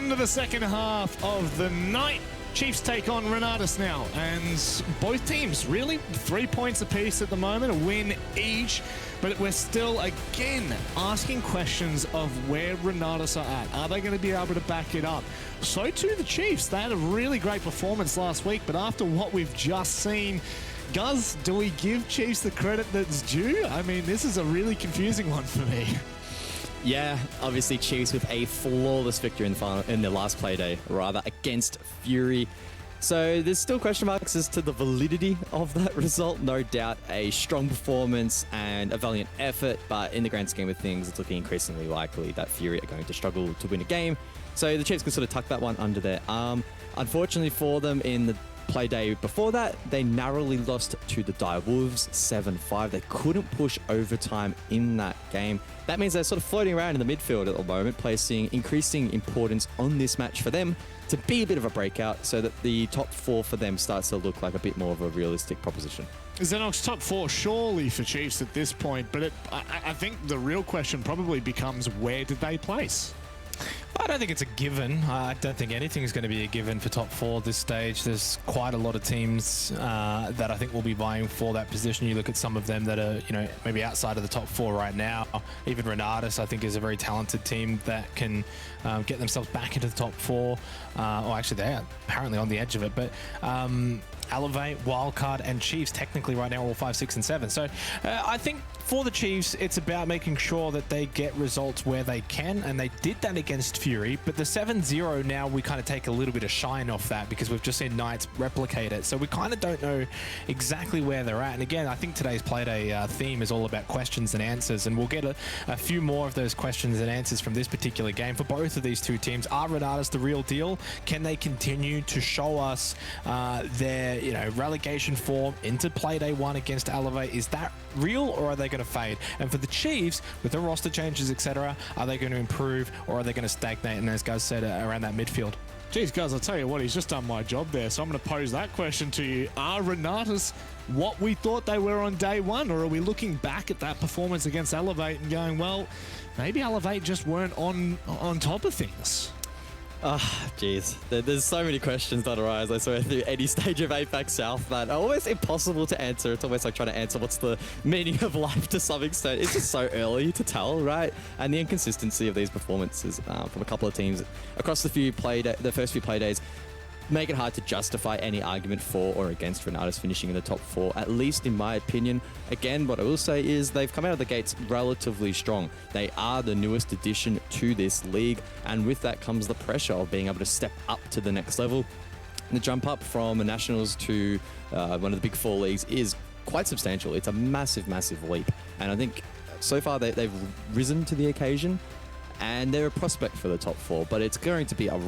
on to the second half of the night. Chiefs take on RENATUS now, and both teams really 3 points apiece at the moment, a win each, but we're still again asking questions of where RENATUS are at. Are they going to be able to back it up? So too the Chiefs. They had a really great performance last week, but after what we've just seen, Guz, do we give Chiefs the credit that's due? I mean, this is a really confusing one for me. Yeah, obviously Chiefs with a flawless victory in the last Playday, rather, against Fury. So there's still question marks as to the validity of that result. No doubt a strong performance and a valiant effort, but in the grand scheme of things, it's looking increasingly likely that Fury are going to struggle to win a game. So the Chiefs can sort of tuck that one under their arm. Unfortunately for them, in the Playday before that, they narrowly lost to the Dire Wolves 7-5. They couldn't push overtime in that game. That means they're sort of floating around in the midfield at the moment, placing increasing importance on this match for them to be a bit of a breakout so that the top four for them starts to look like a bit more of a realistic proposition. Xenox top four surely for Chiefs at this point, but I think the real question probably becomes, where did they place? I don't think it's a given. I don't think anything is going to be a given for top four at this stage. There's quite a lot of teams that I think will be vying for that position. You look at some of them that are, maybe outside of the top four right now. Even RENATUS, I think, is a very talented team that can get themselves back into the top four. Or actually, they are apparently on the edge of it. But Elevate, Wildcard, and Chiefs technically right now are all 5, 6, and 7. So I think for the Chiefs, it's about making sure that they get results where they can, and they did that against Fury. But the 7-0 now, we kind of take a little bit of shine off that because we've just seen Knights replicate it. So we kind of don't know exactly where they're at. And again, I think today's Playday theme is all about questions and answers, and we'll get a few more of those questions and answers from this particular game for both of these two teams. Are RENATUS the real deal? Can they continue to show us their relegation form into Playday 1 against Elevate? Is that real, or are they going to fade? And for the Chiefs, with the roster changes, etc., are they going to improve, or are they going to stagnate? And as Guz said, around that midfield. Geez, Guz, I'll tell you what, he's just done my job there. So I'm going to pose that question to you. Are RENATUS what we thought they were on day one, or are we looking back at that performance against Elevate and going, well, maybe Elevate just weren't on top of things? Jeez. There's so many questions that arise, I swear, through any stage of APAC South that are almost impossible to answer. It's almost like trying to answer what's the meaning of life to some extent. It's just so early to tell, right? And the inconsistency of these performances from a couple of teams across the first few Playdays make it hard to justify any argument for or against RENATUS finishing in the top four, at least in my opinion. Again, what I will say is they've come out of the gates relatively strong. They are the newest addition to this league, and with that comes the pressure of being able to step up to the next level. The jump up from a Nationals to one of the big four leagues is quite substantial. It's a massive, massive leap, and I think so far they've risen to the occasion. And they're a prospect for the top four, but it's going to be a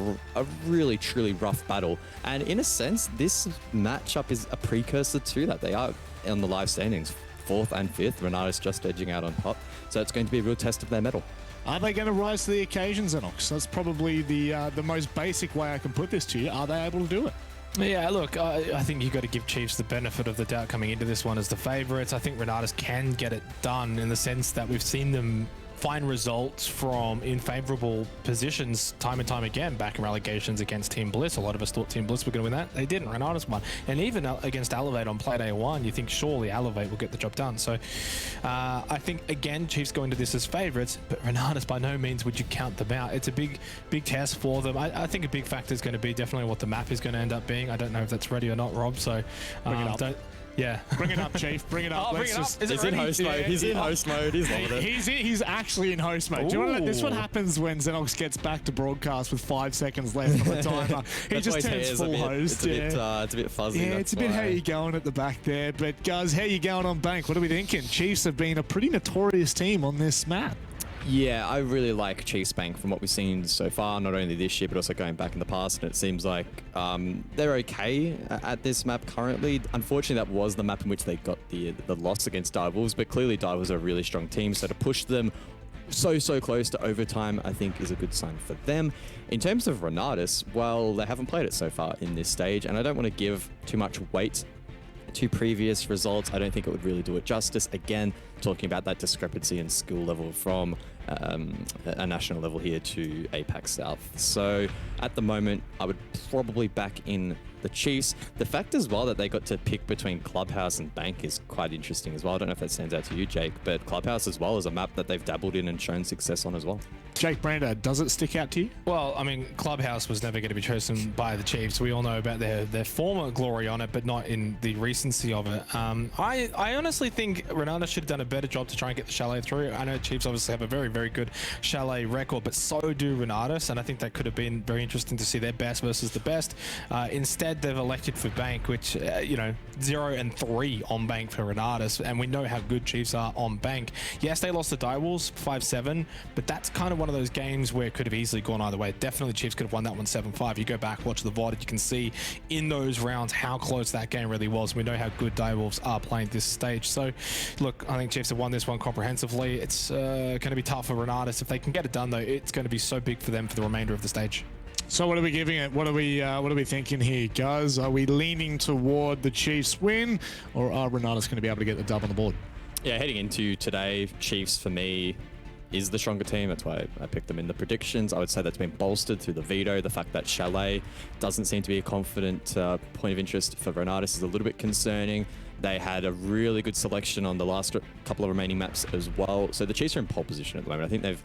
really, truly rough battle. And in a sense, this matchup is a precursor to that. They are on the live standings, 4th and 5th. RENATUS just edging out on top. So it's going to be a real test of their mettle. Are they going to rise to the occasion, Xenox? That's probably the most basic way I can put this to you. Are they able to do it? Yeah, look, I think you've got to give Chiefs the benefit of the doubt coming into this one as the favourites. I think RENATUS can get it done in the sense that we've seen them find results from unfavourable positions time and time again back in relegations against Team Bliss. A lot of us thought Team Bliss were going to win that. They didn't. RENATUS won. And even against Elevate on Playday 1, you think surely Elevate will get the job done. So I think, again, Chiefs go into this as favourites, but RENATUS by no means would you count them out. It's a big test for them. I think a big factor is going to be definitely what the map is going to end up being. I don't know if that's ready or not, Rob, so yeah. Bring it up, Chief. Bring it up. Bring it up. He's in host mode. He's in host mode. He's loving it. He's actually in host mode. Do you know this is what happens when Xenox gets back to broadcast with 5 seconds left on the timer. He just turns full host. It's a bit fuzzy. Yeah, it's a bit how you going at the back there. But guys, how you going on Bank? What are we thinking? Chiefs have been a pretty notorious team on this map. Yeah, I really like Chiefs Bank from what we've seen so far, not only this year, but also going back in the past. And it seems like they're okay at this map currently. Unfortunately, that was the map in which they got the loss against Dire Wolves, but clearly Dire Wolves are a really strong team. So to push them so close to overtime, I think is a good sign for them. In terms of RENATUS, well, they haven't played it so far in this stage, and I don't want to give too much weight to previous results. I don't think it would really do it justice. Again, talking about that discrepancy in skill level from a national level here to APAC South. So at the moment, I would probably back in the Chiefs. The fact as well that they got to pick between Clubhouse and Bank is quite interesting as well. I don't know if that stands out to you, Jake, but Clubhouse as well is a map that they've dabbled in and shown success on as well. Jake Brander, does it stick out to you? Well, I mean, Clubhouse was never going to be chosen by the Chiefs. We all know about their former glory on it, but not in the recency of it. I honestly think RENATUS should have done a better job to try and get the Chalet through. I know Chiefs obviously have a very, very good Chalet record, but so do RENATUS, and I think that could have been very interesting to see their best versus the best. Instead, they've elected for Bank, which, 0-3 on Bank for RENATUS, and we know how good Chiefs are on Bank. Yes, they lost to Direwolves 5-7, but that's kind of one of those games where it could have easily gone either way. Definitely Chiefs could have won that one 7-5. You go back, watch the VOD, you can see in those rounds how close that game really was. We know how good Direwolves are playing this stage. So, look, I think Chiefs have won this one comprehensively. It's going to be tough for RENATUS. If they can get it done, though, it's going to be so big for them for the remainder of the stage. So what are we giving it? What are we thinking here, guys? Are we leaning toward the Chiefs win, or are RENATUS going to be able to get the dub on the board? Yeah, heading into today, Chiefs for me is the stronger team. That's why I picked them in the predictions. I would say that's been bolstered through the veto. The fact that Chalet doesn't seem to be a confident point of interest for RENATUS is a little bit concerning. They had a really good selection on the last couple of remaining maps as well. So the Chiefs are in pole position at the moment. I think they've,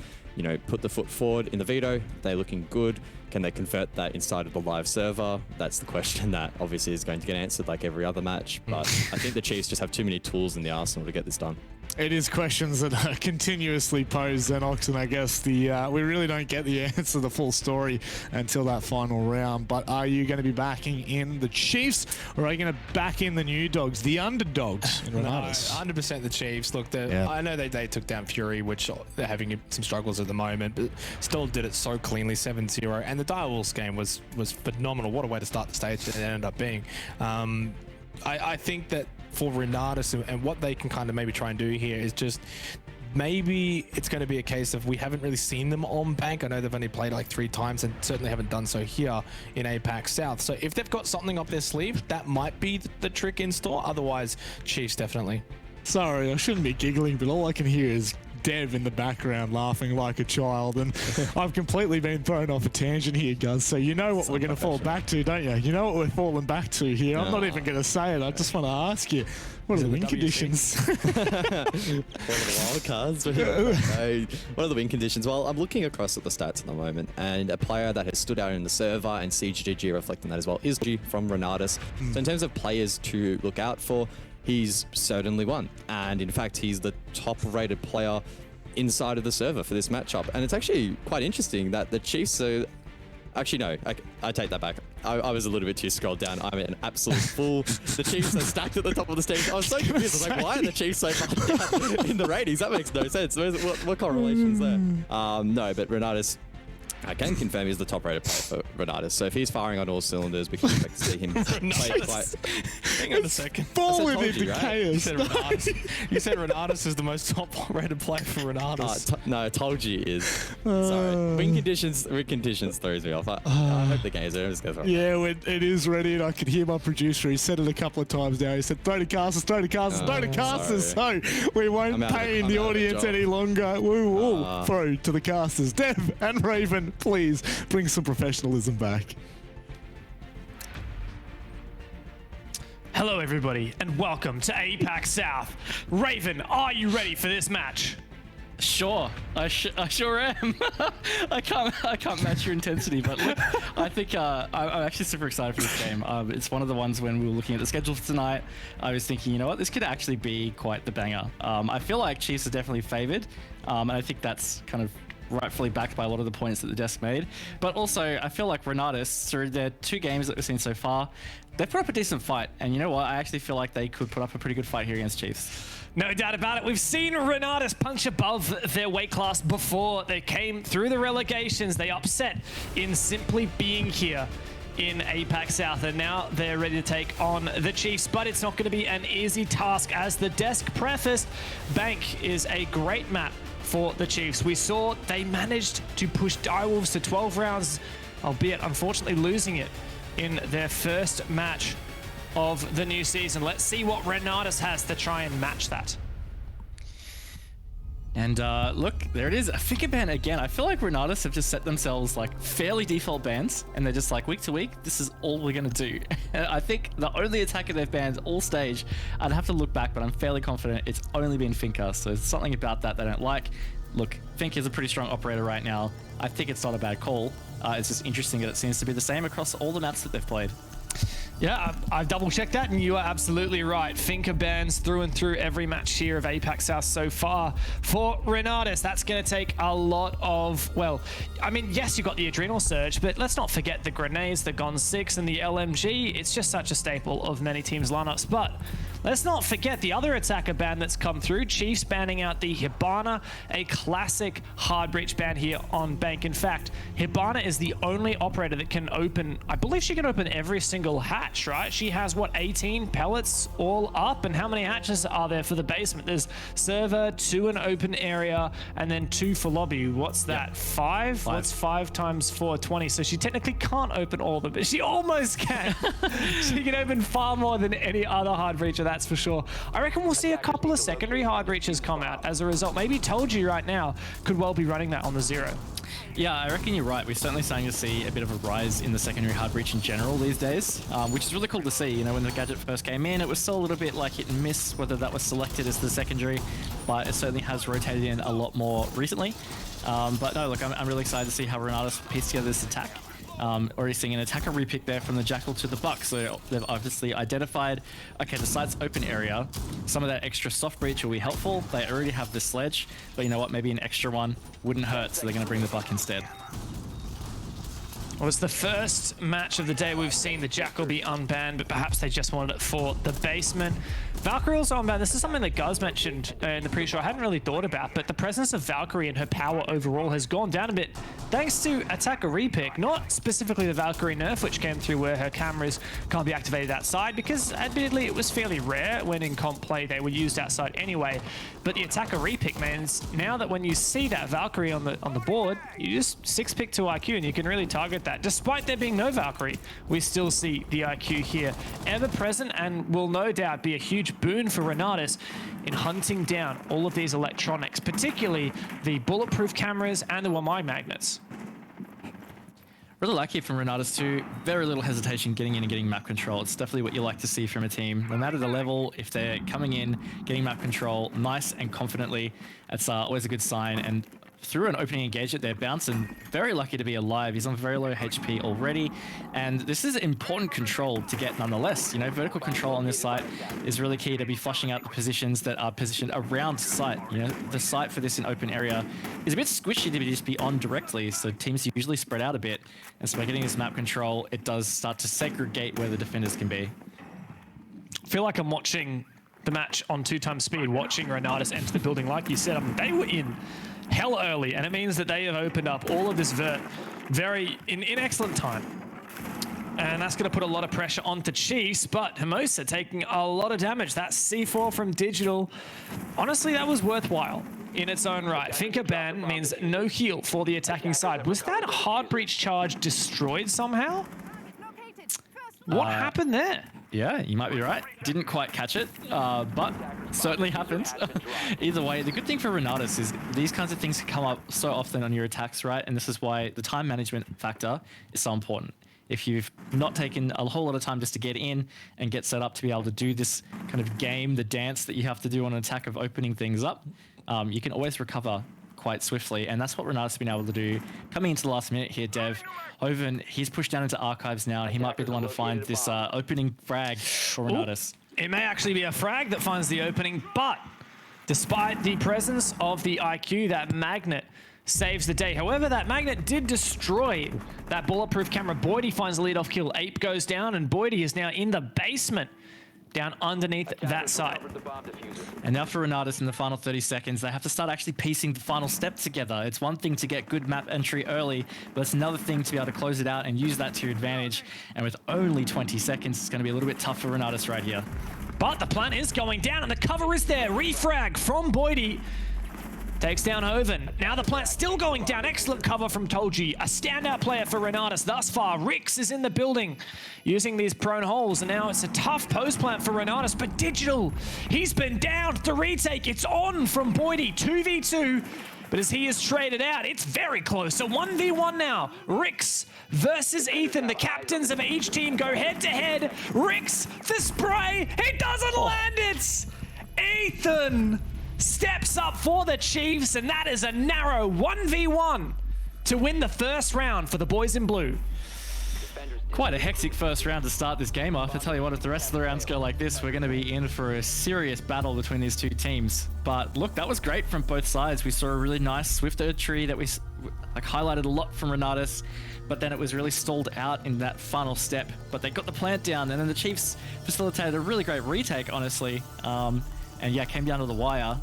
put the foot forward in the veto. They're looking good. Can they convert that inside of the live server? That's the question that obviously is going to get answered like every other match. But I think the Chiefs just have too many tools in the arsenal to get this done. It is questions that are continuously posed, Xenox, and I guess we really don't get the answer, the full story, until that final round. But are you going to be backing in the Chiefs, or are you going to back in the new dogs, the underdogs in RENATUS? No, 100% the Chiefs. Look, I know they took down Fury, which they're having some struggles at the moment, but still did it so cleanly, 7-0. And the Direwolves game was phenomenal. What a way to start the stage it ended up being. I think that for RENATUS and what they can kind of maybe try and do here is just maybe it's going to be a case of we haven't really seen them on Bank. I know they've only played like 3 times and certainly haven't done so here in APAC South. So if they've got something up their sleeve, that might be the trick in store. Otherwise, Chiefs definitely. Sorry, I shouldn't be giggling, but all I can hear is Dev in the background laughing like a child, and I've completely been thrown off a tangent here, guys. So you know what we're going to fall back to, don't you? You know what we're falling back to here. I'm not even going to say it. I just want to ask you, what are the win conditions? What are the wild cards? What are the win conditions? Well, I'm looking across at the stats at the moment, and a player that has stood out in the server, and CGG reflecting that as well, is G from RENATUS. So in terms of players to look out for, he's certainly one. And in fact, he's the top-rated player inside of the server for this matchup. And it's actually quite interesting that the Chiefs are... Actually, no, I take that back. I was a little bit too scrolled down. I'm an absolute fool. The Chiefs are stacked at the top of the stage. I was so confused. I was like, why are the Chiefs so far down in the ratings? That makes no sense. What correlation's there? No, but RENATUS, I can confirm he's the top-rated player for RENATUS. So if he's firing on all cylinders, we can expect to see him play quite... Hang on a second. Falling into chaos. You said RENATUS is the most top-rated player for RENATUS. No, I told you he is. Sorry. Win conditions throws me off. I hope the game's there. I'm just going yeah, it is ready, and I could hear my producer. He said it a couple of times now. He said, throw to casters, throw to casters, throw to casters. So we won't pain the audience any longer. We will throw to the casters. Dev and Raven, please bring some professionalism back. Hello everybody and welcome to APAC South. Raven, are you ready for this match? Sure, I sure am. I can't match your intensity, but look, I think I'm actually super excited for this game. It's one of the ones when we were looking at the schedule for tonight, I was thinking, you know what, this could actually be quite the banger. I feel like Chiefs are definitely favored, and I think that's kind of rightfully backed by a lot of the points that the desk made. But also, I feel like RENATUS, through their 2 games that we've seen so far, they've put up a decent fight. And you know what? I actually feel like they could put up a pretty good fight here against Chiefs. No doubt about it. We've seen RENATUS punch above their weight class before. They came through the relegations. They upset in simply being here in APAC South, and now they're ready to take on the Chiefs, but it's not going to be an easy task. As the desk prefaced, Bank is a great map for the Chiefs. We saw they managed to push Direwolves to 12 rounds, albeit unfortunately losing it in their first match of the new season. Let's see what RENATUS has to try and match that. And look, there it is. A figure ban again. I feel like RENATUS have just set themselves like fairly default bans, and they're just like week to week, this is all we're going to do. I think the only attacker they've banned all stage, I'd have to look back, but I'm fairly confident it's only been Finka. So there's something about that they don't like. Look, Finka is a pretty strong operator right now. I think it's not a bad call. It's just interesting that it seems to be the same across all the maps that they've played. Yeah, I've double-checked that, and you are absolutely right. Finka bans through and through every match here of APAC South so far. For RENATUS, that's going to take a lot of, well, I mean, yes, you've got the Adrenal Surge, but let's not forget the grenades, the Gon 6, and the LMG. It's just such a staple of many teams' lineups. But let's not forget the other attacker ban that's come through. Chiefs banning out the Hibana, a classic hard breach ban here on Bank. In fact, Hibana is the only operator that can open, I believe she can open every single hatch, right? She has, what, 18 pellets all up? And how many hatches are there for the basement? There's server, 2 in open area, and then 2 for lobby. What's that, Yep. 5? What's 5 times 4? 20. So she technically can't open all of them, but she almost can. She can open far more than any other hard breacher, that's for sure. I reckon we'll see a couple of secondary hard breaches come out as a result. Maybe Told You right now could well be running that on the 0. Yeah, I reckon you're right. We're certainly starting to see a bit of a rise in the secondary hard breach in general these days, which is really cool to see. You know, when the gadget first came in, it was still a little bit like hit and miss whether that was selected as the secondary, but it certainly has rotated in a lot more recently. But no, look, I'm really excited to see how RENATUS piece together this attack. Already seeing an attacker repick there from the Jackal to the Buck, so they've obviously identified, okay, the site's open area, some of that extra soft breach will be helpful. They already have the sledge, but you know what, maybe an extra one wouldn't hurt, so they're going to bring the Buck instead. Well, it's the first match of the day we've seen the Jackal be unbanned, but perhaps they just wanted it for the basement. Valkyrie also unbanned. This is something that Guz mentioned in the pre-show I hadn't really thought about, but the presence of Valkyrie and her power overall has gone down a bit thanks to attacker repick, not specifically the Valkyrie nerf, which came through where her cameras can't be activated outside, because admittedly it was fairly rare when in comp play they were used outside anyway. But the attacker repick means now that when you see that Valkyrie on the board, you just 6-pick to IQ and you can really target that. Despite there being no Valkyrie, we still see the IQ here ever present and will no doubt be a huge boon for RENATUS in hunting down all of these electronics, particularly the bulletproof cameras and the Wamai magnets. Really like it from RENATUS too. Very little hesitation getting in and getting map control. It's definitely what you like to see from a team. No matter the level, if they're coming in, getting map control nice and confidently, it's always a good sign. And through an opening engagement there, Bouncing very lucky to be alive. He's on very low HP already, and this is important control to get nonetheless. You know, vertical control on this site is really key to be flushing out the positions that are positioned around site. You know, the site for this in open area is a bit squishy to just be on directly, so teams usually spread out a bit, and so by getting this map control, it does start to segregate where the defenders can be. I feel like I'm watching the match on 2x speed, watching RENATUS enter the building. Like you said, they were in hell early, and it means that they have opened up all of this vert in excellent time. And that's going to put a lot of pressure onto Chiefs, but Hermosa taking a lot of damage. That C4 from Digital, honestly, that was worthwhile in its own right. Finka ban means no heal for the attacking side. Was that hard breach charge destroyed somehow? What happened there? Yeah, you might be right. Didn't quite catch it, but certainly happened. Either way, the good thing for RENATUS is these kinds of things can come up so often on your attacks, right? And this is why the time management factor is so important. If you've not taken a whole lot of time just to get in and get set up to be able to do this kind of game, the dance that you have to do on an attack of opening things up, you can always recover quite swiftly, and that's what RENATUS has been able to do. Coming into the last minute here, Dev, Hoven, he's pushed down into archives now. He might be the one to find this opening frag for RENATUS. It may actually be a frag that finds the opening, but despite the presence of the IQ, that magnet saves the day. However, that magnet did destroy that bulletproof camera. Boydie finds the lead-off kill. Ape goes down, and Boydie is now in the basement, down underneath that site. And now for RENATUS in the final 30 seconds, they have to start actually piecing the final step together. It's one thing to get good map entry early, but it's another thing to be able to close it out and use that to your advantage. And with only 20 seconds, it's going to be a little bit tough for RENATUS right here. But the plan is going down, and the cover is there. Refrag from Boydie. Takes down Hoven. Now the plant still going down. Excellent cover from Tolji. A standout player for RENATUS thus far. Rix is in the building using these prone holes. And now it's a tough post plant for RENATUS. But Digital, he's been down. The retake, it's on from Boydie. 2v2. But as he is traded out, it's very close. So 1v1 now. Rix versus Ethan. The captains of each team go head to head. Rix, the spray. He doesn't land it. Ethan steps up for the Chiefs, and that is a narrow 1v1 to win the first round for the boys in blue. Quite a hectic first round to start this game off. I tell you what, if the rest of the rounds go like this, we're going to be in for a serious battle between these two teams. But look, that was great from both sides. We saw a really nice swift tree that we highlighted a lot from RENATUS, but then it was really stalled out in that final step. But they got the plant down, and then the Chiefs facilitated a really great retake, honestly. And yeah, came down to the wire.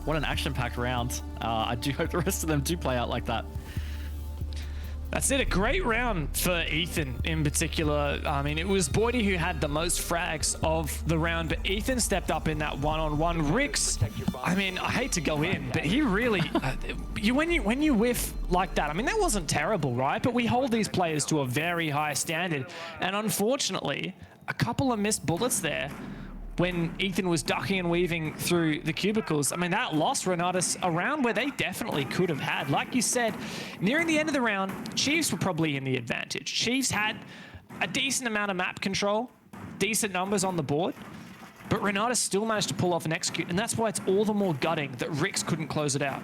What an action-packed round. I do hope the rest of them do play out like that. That's it, a great round for Ethan in particular. I mean, it was Boydie who had the most frags of the round, but Ethan stepped up in that one-on-one. Rix, I mean, I hate to go in, but he really, when you whiff like that, I mean, that wasn't terrible, right? But we hold these players to a very high standard. And unfortunately, a couple of missed bullets there when Ethan was ducking and weaving through the cubicles. I mean, that lost RENATUS a round where they definitely could have had. Like you said, nearing the end of the round, Chiefs were probably in the advantage. Chiefs had a decent amount of map control, decent numbers on the board, but RENATUS still managed to pull off and execute, and that's why it's all the more gutting that Rix couldn't close it out.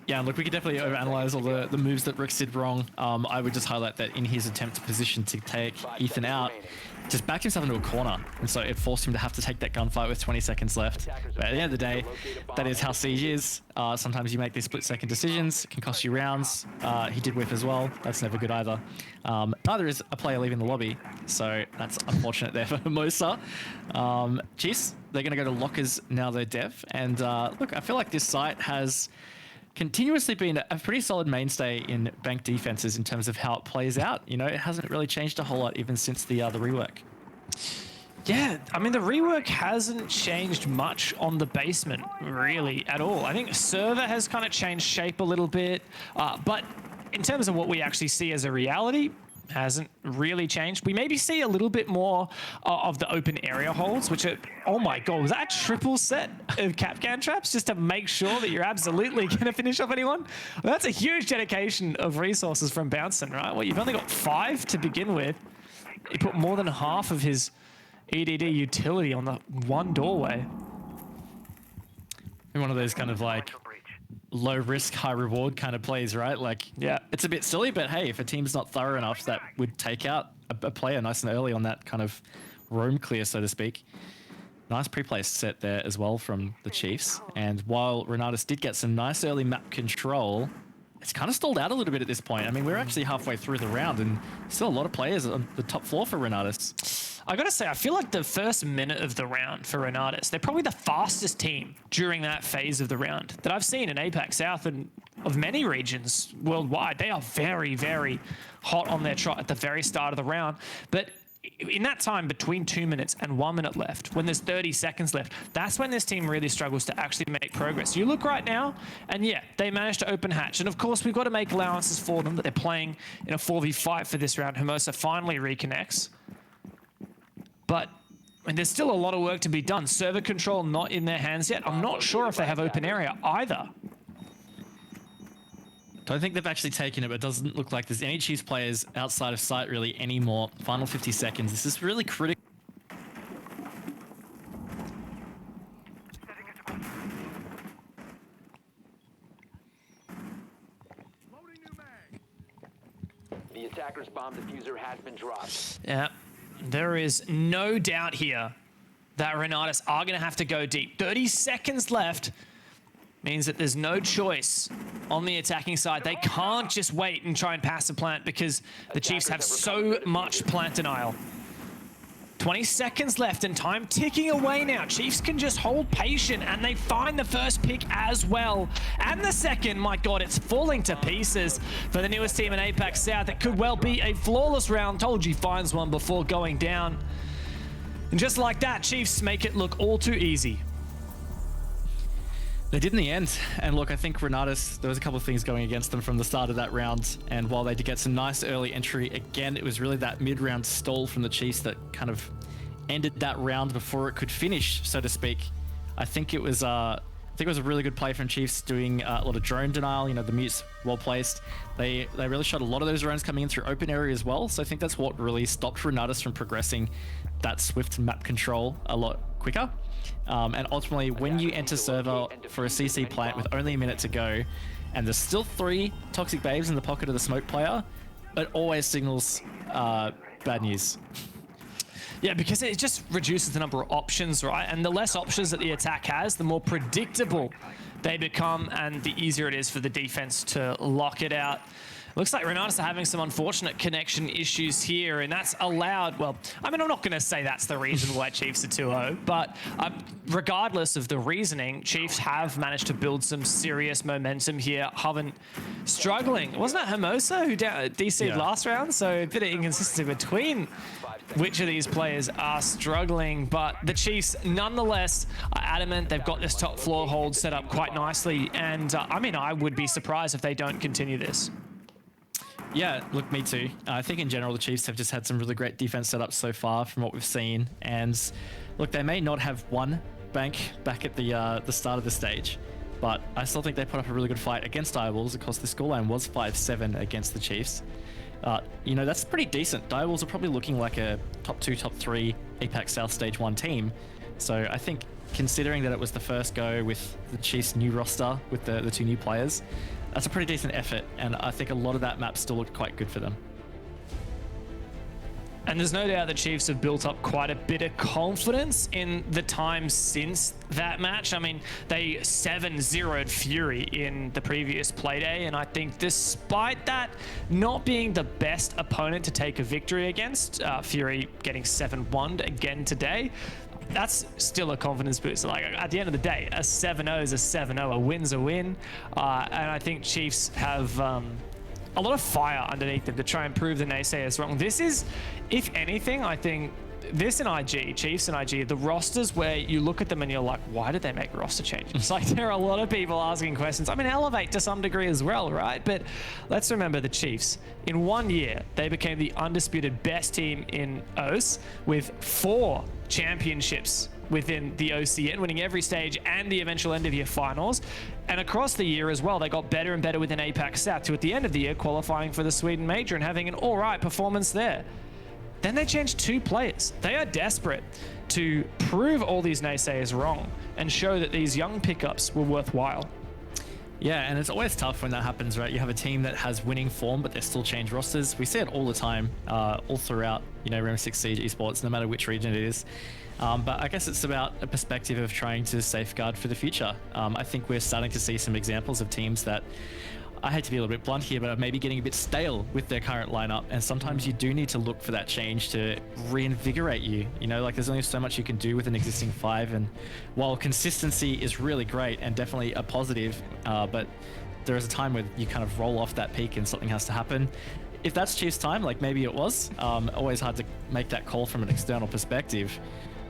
Yeah, look, we could definitely overanalyze all the moves that Rix did wrong. I would just highlight that in his attempt to position to take Ethan out, just backed himself into a corner, and so it forced him to have to take that gunfight with 20 seconds left. But at the end of the day, that is how Siege is. Sometimes you make these split-second decisions. It can cost you rounds. He did whiff as well. That's never good either. Neither is a player leaving the lobby, so that's unfortunate there for Mosa. Chiefs, they're going to go to lockers now they're dev. And look, I feel like this site has continuously been a pretty solid mainstay in bank defenses in terms of how it plays out. You know, it hasn't really changed a whole lot even since the rework. Yeah, I mean, the rework hasn't changed much on the basement, really, at all. I think server has kind of changed shape a little bit, but in terms of what we actually see as a reality, hasn't really changed. We maybe see a little bit more of the open area holds, which are, oh my god, was that a triple set of Capcan traps just to make sure that you're absolutely going to finish off anyone? Well, that's a huge dedication of resources from Bouncin, right? Well, you've only got 5 to begin with. He put more than half of his EDD utility on the one doorway. One of those kind of like low risk, high reward kind of plays, right? Like, yeah, it's a bit silly, but hey, if a team's not thorough enough, that would take out a player nice and early on that kind of roam clear, so to speak. Nice pre-play set there as well from the Chiefs. And while RENATUS did get some nice early map control, it's kind of stalled out a little bit at this point. I mean, we're actually halfway through the round and still a lot of players on the top floor for RENATUS. I gotta say, I feel like the first minute of the round for RENATUS, they're probably the fastest team during that phase of the round that I've seen in APAC South and of many regions worldwide. They are very, very hot on their trot at the very start of the round. But in that time between 2 minutes and 1 minute left, when there's 30 seconds left, that's when this team really struggles to actually make progress. You look right now, and yeah, they managed to open hatch. And of course, we've got to make allowances for them that they're playing in a 4v5 for this round. Hermosa finally reconnects. But and there's still a lot of work to be done. Server control not in their hands yet. I'm not sure if they have open area either. Don't think they've actually taken it, but it doesn't look like there's any Chiefs players outside of sight really anymore. Final 50 seconds. This is really critical. The attacker's bomb diffuser has been dropped. Yeah. There is no doubt here that RENATUS are going to have to go deep. 30 seconds left means that there's no choice on the attacking side. They can't just wait and try and pass a plant because the Chiefs have so much plant denial. 20 seconds left and time ticking away now. Chiefs can just hold patient and they find the first pick as well. And the second, my god, it's falling to pieces for the newest team in APAC South. It could well be a flawless round. Tolji finds one before going down. And just like that, Chiefs make it look all too easy. They did in the end. And look, I think RENATUS, there was a couple of things going against them from the start of that round. And while they did get some nice early entry, again, it was really that mid-round stall from the Chiefs that kind of ended that round before it could finish, so to speak. I think it was a really good play from Chiefs, doing a lot of drone denial. You know, the mutes well placed. They really shot a lot of those drones coming in through open area as well. So I think that's what really stopped RENATUS from progressing that swift map control a lot quicker. And ultimately, when you enter server for a CC plant with only a minute to go, and there's still 3 toxic babes in the pocket of the smoke player, it always signals bad news. Yeah, because it just reduces the number of options, right? And the less options that the attack has, the more predictable they become, and the easier it is for the defense to lock it out. Looks like RENATUS are having some unfortunate connection issues here, and that's allowed, well, I mean, I'm not going to say that's the reason why Chiefs are 2-0, but regardless of the reasoning, Chiefs have managed to build some serious momentum here. Hoven struggling. Wasn't it Hermosa who DC'd last round? So a bit of inconsistency between which of these players are struggling, but the Chiefs nonetheless are adamant. They've got this top floor hold set up quite nicely, and I mean, I would be surprised if they don't continue this. Yeah, look, me too. I think in general, the Chiefs have just had some really great defense setups so far from what we've seen. And look, they may not have won bank back at the start of the stage, but I still think they put up a really good fight against Direwolves. Of course, the scoreline was 5-7 against the Chiefs. You know, that's pretty decent. Direwolves are probably looking like a top 2, top 3 APAC South Stage 1 team. So I think considering that it was the first go with the Chiefs' new roster with the 2 new players, that's a pretty decent effort, and I think a lot of that map still looked quite good for them. And there's no doubt the Chiefs have built up quite a bit of confidence in the time since that match. I mean, they 7-0'd Fury in the previous Playday, and I think despite that not being the best opponent to take a victory against, Fury getting 7-1'd again today, that's still a confidence boost. Like, at the end of the day, a 7-0 is a 7-0, a win's a win. And I think Chiefs have a lot of fire underneath them to try and prove the naysayers wrong. This is, if anything, I think this and IG, Chiefs and IG, the rosters where you look at them and you're like, why did they make roster changes? Like, there are a lot of people asking questions. I mean, Elevate to some degree as well, right? But let's remember the Chiefs. In 1 year, they became the undisputed best team in OS with 4 championships within the OCN, winning every stage and the eventual end of year finals. And across the year as well, they got better and better within APAC South, to at the end of the year qualifying for the Sweden Major and having an all right performance there. Then they changed 2 players. They are desperate to prove all these naysayers wrong and show that these young pickups were worthwhile. Yeah, and it's always tough when that happens, right? You have a team that has winning form, but they still change rosters. We see it all the time, all throughout, you know, Rainbow Six Siege Esports, no matter which region it is. But I guess it's about a perspective of trying to safeguard for the future. I think we're starting to see some examples of teams that, I hate to be a little bit blunt here, but are maybe getting a bit stale with their current lineup. And sometimes you do need to look for that change to reinvigorate you. You know, like, there's only so much you can do with an existing 5. And while consistency is really great and definitely a positive, but there is a time where you kind of roll off that peak and something has to happen. If that's Chiefs' time, like maybe it was, always hard to make that call from an external perspective.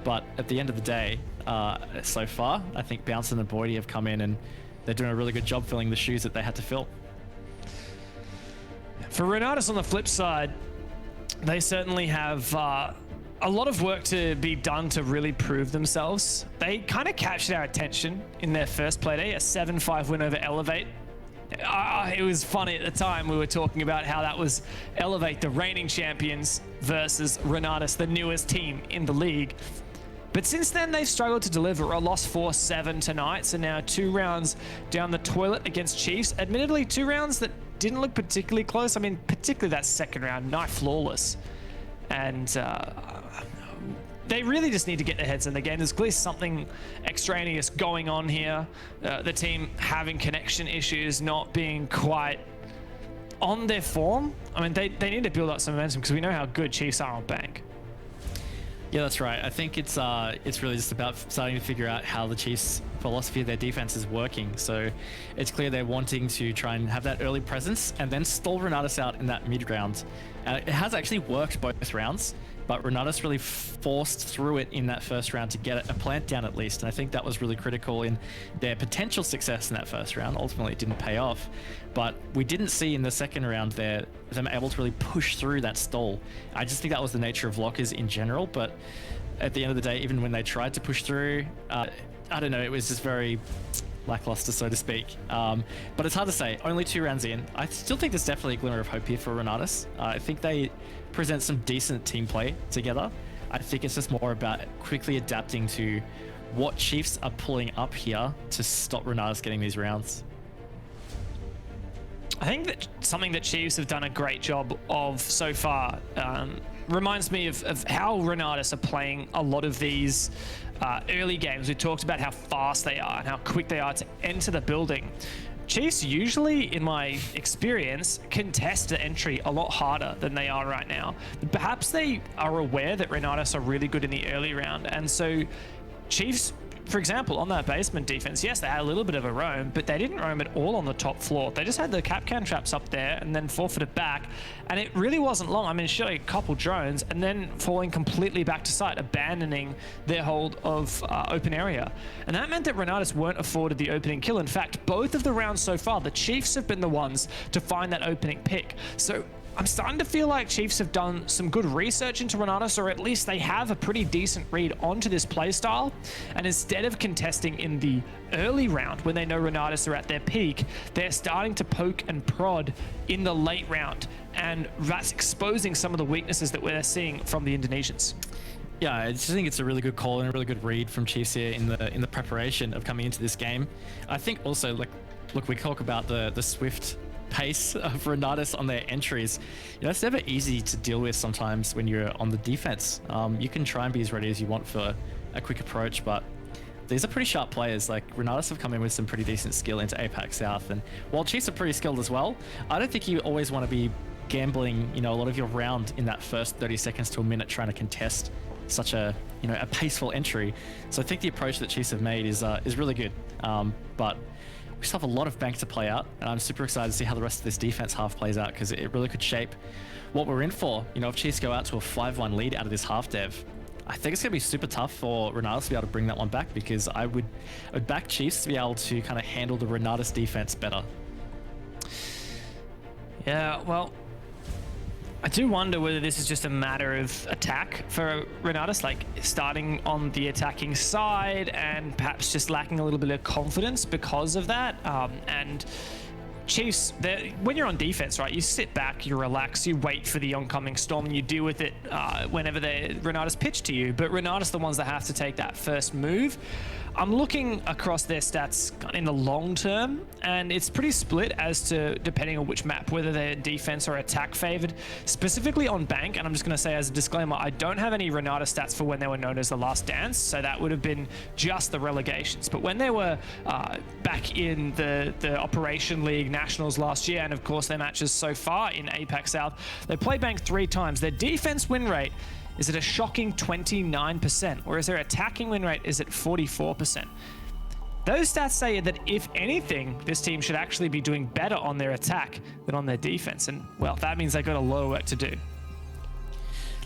But at the end of the day, so far, I think Bounce and Boydie have come in and they're doing a really good job filling the shoes that they had to fill. For RENATUS on the flip side, they certainly have a lot of work to be done to really prove themselves. They kind of captured our attention in their first Playday, a 7-5 win over Elevate. It was funny at the time, we were talking about how that was Elevate, the reigning champions, versus RENATUS, the newest team in the league. But since then, they've struggled to deliver. A loss 4-7 tonight, so now 2 rounds down the toilet against Chiefs. Admittedly, 2 rounds that didn't look particularly close. I mean, particularly that second round, nigh flawless. And they really just need to get their heads in the game. There's clearly something extraneous going on here. The team having connection issues, not being quite on their form. I mean, they need to build up some momentum because we know how good Chiefs are on bank. Yeah, that's right. I think it's really just about starting to figure out how the Chiefs' philosophy of their defense is working. So it's clear they're wanting to try and have that early presence and then stall RENATUS out in that mid round. It has actually worked both rounds. but Renatus really forced through it in that first round to get a plant down at least, and I think that was really critical in their potential success in that first round. Ultimately, it didn't pay off, but we didn't see in the second round there them able to really push through that stall. I just think that was the nature of lockers in general, but at the end of the day, even when they tried to push through, I don't know, it was just very lackluster, so to speak. But it's hard to say. Only 2 rounds in. I still think there's definitely a glimmer of hope here for Renatus. I think they present some decent team play together. I think it's just more about quickly adapting to what Chiefs are pulling up here to stop Renatus getting these rounds. I think that something that Chiefs have done a great job of so far reminds me of how Renatus are playing a lot of these early games. We talked about how fast they are and how quick they are to enter the building. Chiefs usually, in my experience, contest the entry a lot harder than they are right now. Perhaps they are aware that Renatus are really good in the early round, and so Chiefs, for example, on that basement defense, yes, they had a little bit of a roam, but they didn't roam at all on the top floor. They just had the Capcan traps up there and then forfeited back, and it really wasn't long. I mean, surely a couple drones and then falling completely back to site, abandoning their hold of open area. And that meant that Renatus weren't afforded the opening kill. In fact, both of the rounds so far, the Chiefs have been the ones to find that opening pick. So I'm starting to feel like Chiefs have done some good research into Renatus, or at least they have a pretty decent read onto this playstyle. And instead of contesting in the early round when they know Renatus are at their peak, they're starting to poke and prod in the late round. And that's exposing some of the weaknesses that we're seeing from the Indonesians. Yeah, I just think it's a really good call and a really good read from Chiefs here in the preparation of coming into this game. I think also, like, look, we talk about the swift pace of Renatus on their entries. You know, it's never easy to deal with sometimes when you're on the defense. You can try and be as ready as you want for a quick approach, but these are pretty sharp players. Like, Renatus have come in with some pretty decent skill into APAC South, and while Chiefs are pretty skilled as well, I don't think you always want to be gambling, you know, a lot of your round in that first 30 seconds to a minute trying to contest such a, you know, a paceful entry. So I think the approach that Chiefs have made is really good. But we still have a lot of bank to play out, and I'm super excited to see how the rest of this defense half plays out, because it really could shape what we're in for. You know, if Chiefs go out to a 5-1 lead out of this half dev, I think it's going to be super tough for Renatus to be able to bring that one back, because I would back Chiefs to be able to kind of handle the Renatus defense better. Yeah, well, I do wonder whether this is just a matter of attack for Renatus, like starting on the attacking side and perhaps just lacking a little bit of confidence because of that. And Chiefs, when you're on defense, right, you sit back, you relax, you wait for the oncoming storm, and you deal with it whenever Renatus pitch to you. But Renatus, the ones that have to take that first move. I'm looking across their stats in the long term, and it's pretty split as to depending on which map, whether they're defense or attack favored. Specifically on Bank, and I'm just going to say as a disclaimer, I don't have any Renatus stats for when they were known as the Last Dance, so that would have been just the relegations. But when they were back in the Operation League Nationals last year, and of course their matches so far in APAC South, they played Bank 3 times. Their defense win rate is at a shocking 29%, whereas their attacking win rate is at 44%. Those stats say that if anything, this team should actually be doing better on their attack than on their defense. And well, that means they've got a lot of work to do.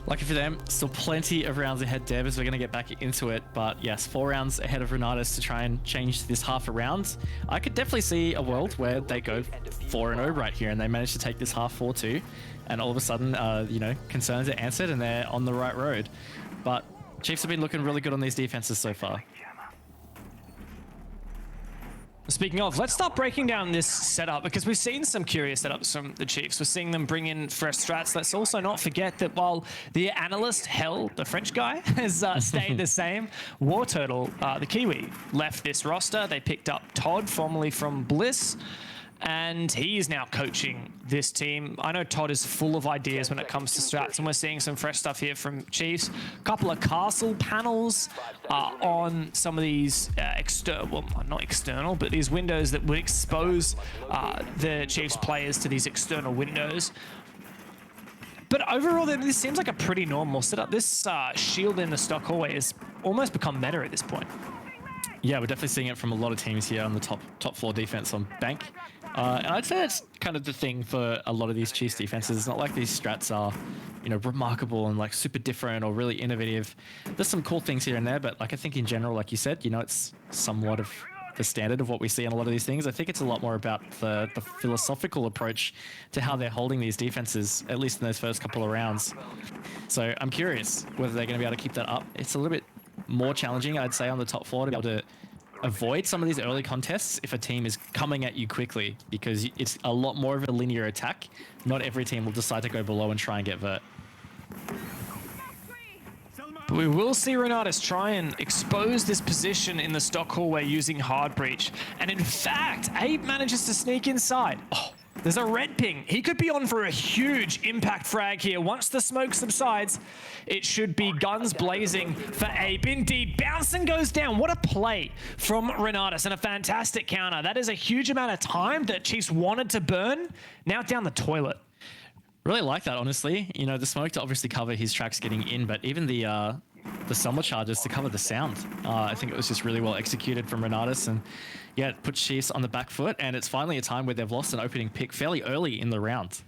Lucky for them, still plenty of rounds ahead, Deb, as we're going to get back into it. But yes, 4 rounds ahead of Renatus to try and change this half a round. I could definitely see a world where they go 4-0 right here and they manage to take this half 4-2. And all of a sudden, you know, concerns are answered and they're on the right road. But Chiefs have been looking really good on these defenses so far. Speaking of, let's start breaking down this setup, because we've seen some curious setups from the Chiefs. We're seeing them bring in fresh strats. Let's also not forget that while the analyst, Hell, the French guy, has stayed the same, War Turtle, the Kiwi, left this roster. They picked up Todd, formerly from Bliss, and he is now coaching this team. I know Todd is full of ideas when it comes to strats, and we're seeing some fresh stuff here from Chiefs. A couple of castle panels on some of these external, well, not external, but these windows that would expose the Chiefs players to these external windows. But overall, this seems like a pretty normal setup. This shield in the stock hallway has almost become meta at this point. Yeah, we're definitely seeing it from a lot of teams here on the top floor defense on Bank. And I'd say that's kind of the thing for a lot of these Chiefs defenses. It's not like these strats are, remarkable and like super different or really innovative. There's some cool things here and there, but like I think in general, like you said, it's somewhat of the standard of what we see in a lot of these things. I think it's a lot more about the philosophical approach to how they're holding these defenses, at least in those first couple of rounds. So I'm curious whether they're going to be able to keep that up. It's a little bit more challenging, I'd say, on the top floor to be able to avoid some of these early contests if a team is coming at you quickly, because it's a lot more of a linear attack. Not every team will decide to go below and try and get vert. But we will see RENATUS try and expose this position in the stock hallway using hard breach. And in fact, Abe manages to sneak inside. Oh, there's a red ping. He could be on for a huge impact frag here. Once the smoke subsides, it should be guns blazing for Abe. Indeed, Bouncing goes down. What a play from RENATUS and a fantastic counter. That is a huge amount of time that Chiefs wanted to burn. Now down the toilet. Really like that, honestly. The smoke to obviously cover his tracks getting in, but even the summer charges to cover the sound. I think it was just really well executed from RENATUS, and yeah, it puts Chiefs on the back foot, and it's finally a time where they've lost an opening pick fairly early in the round.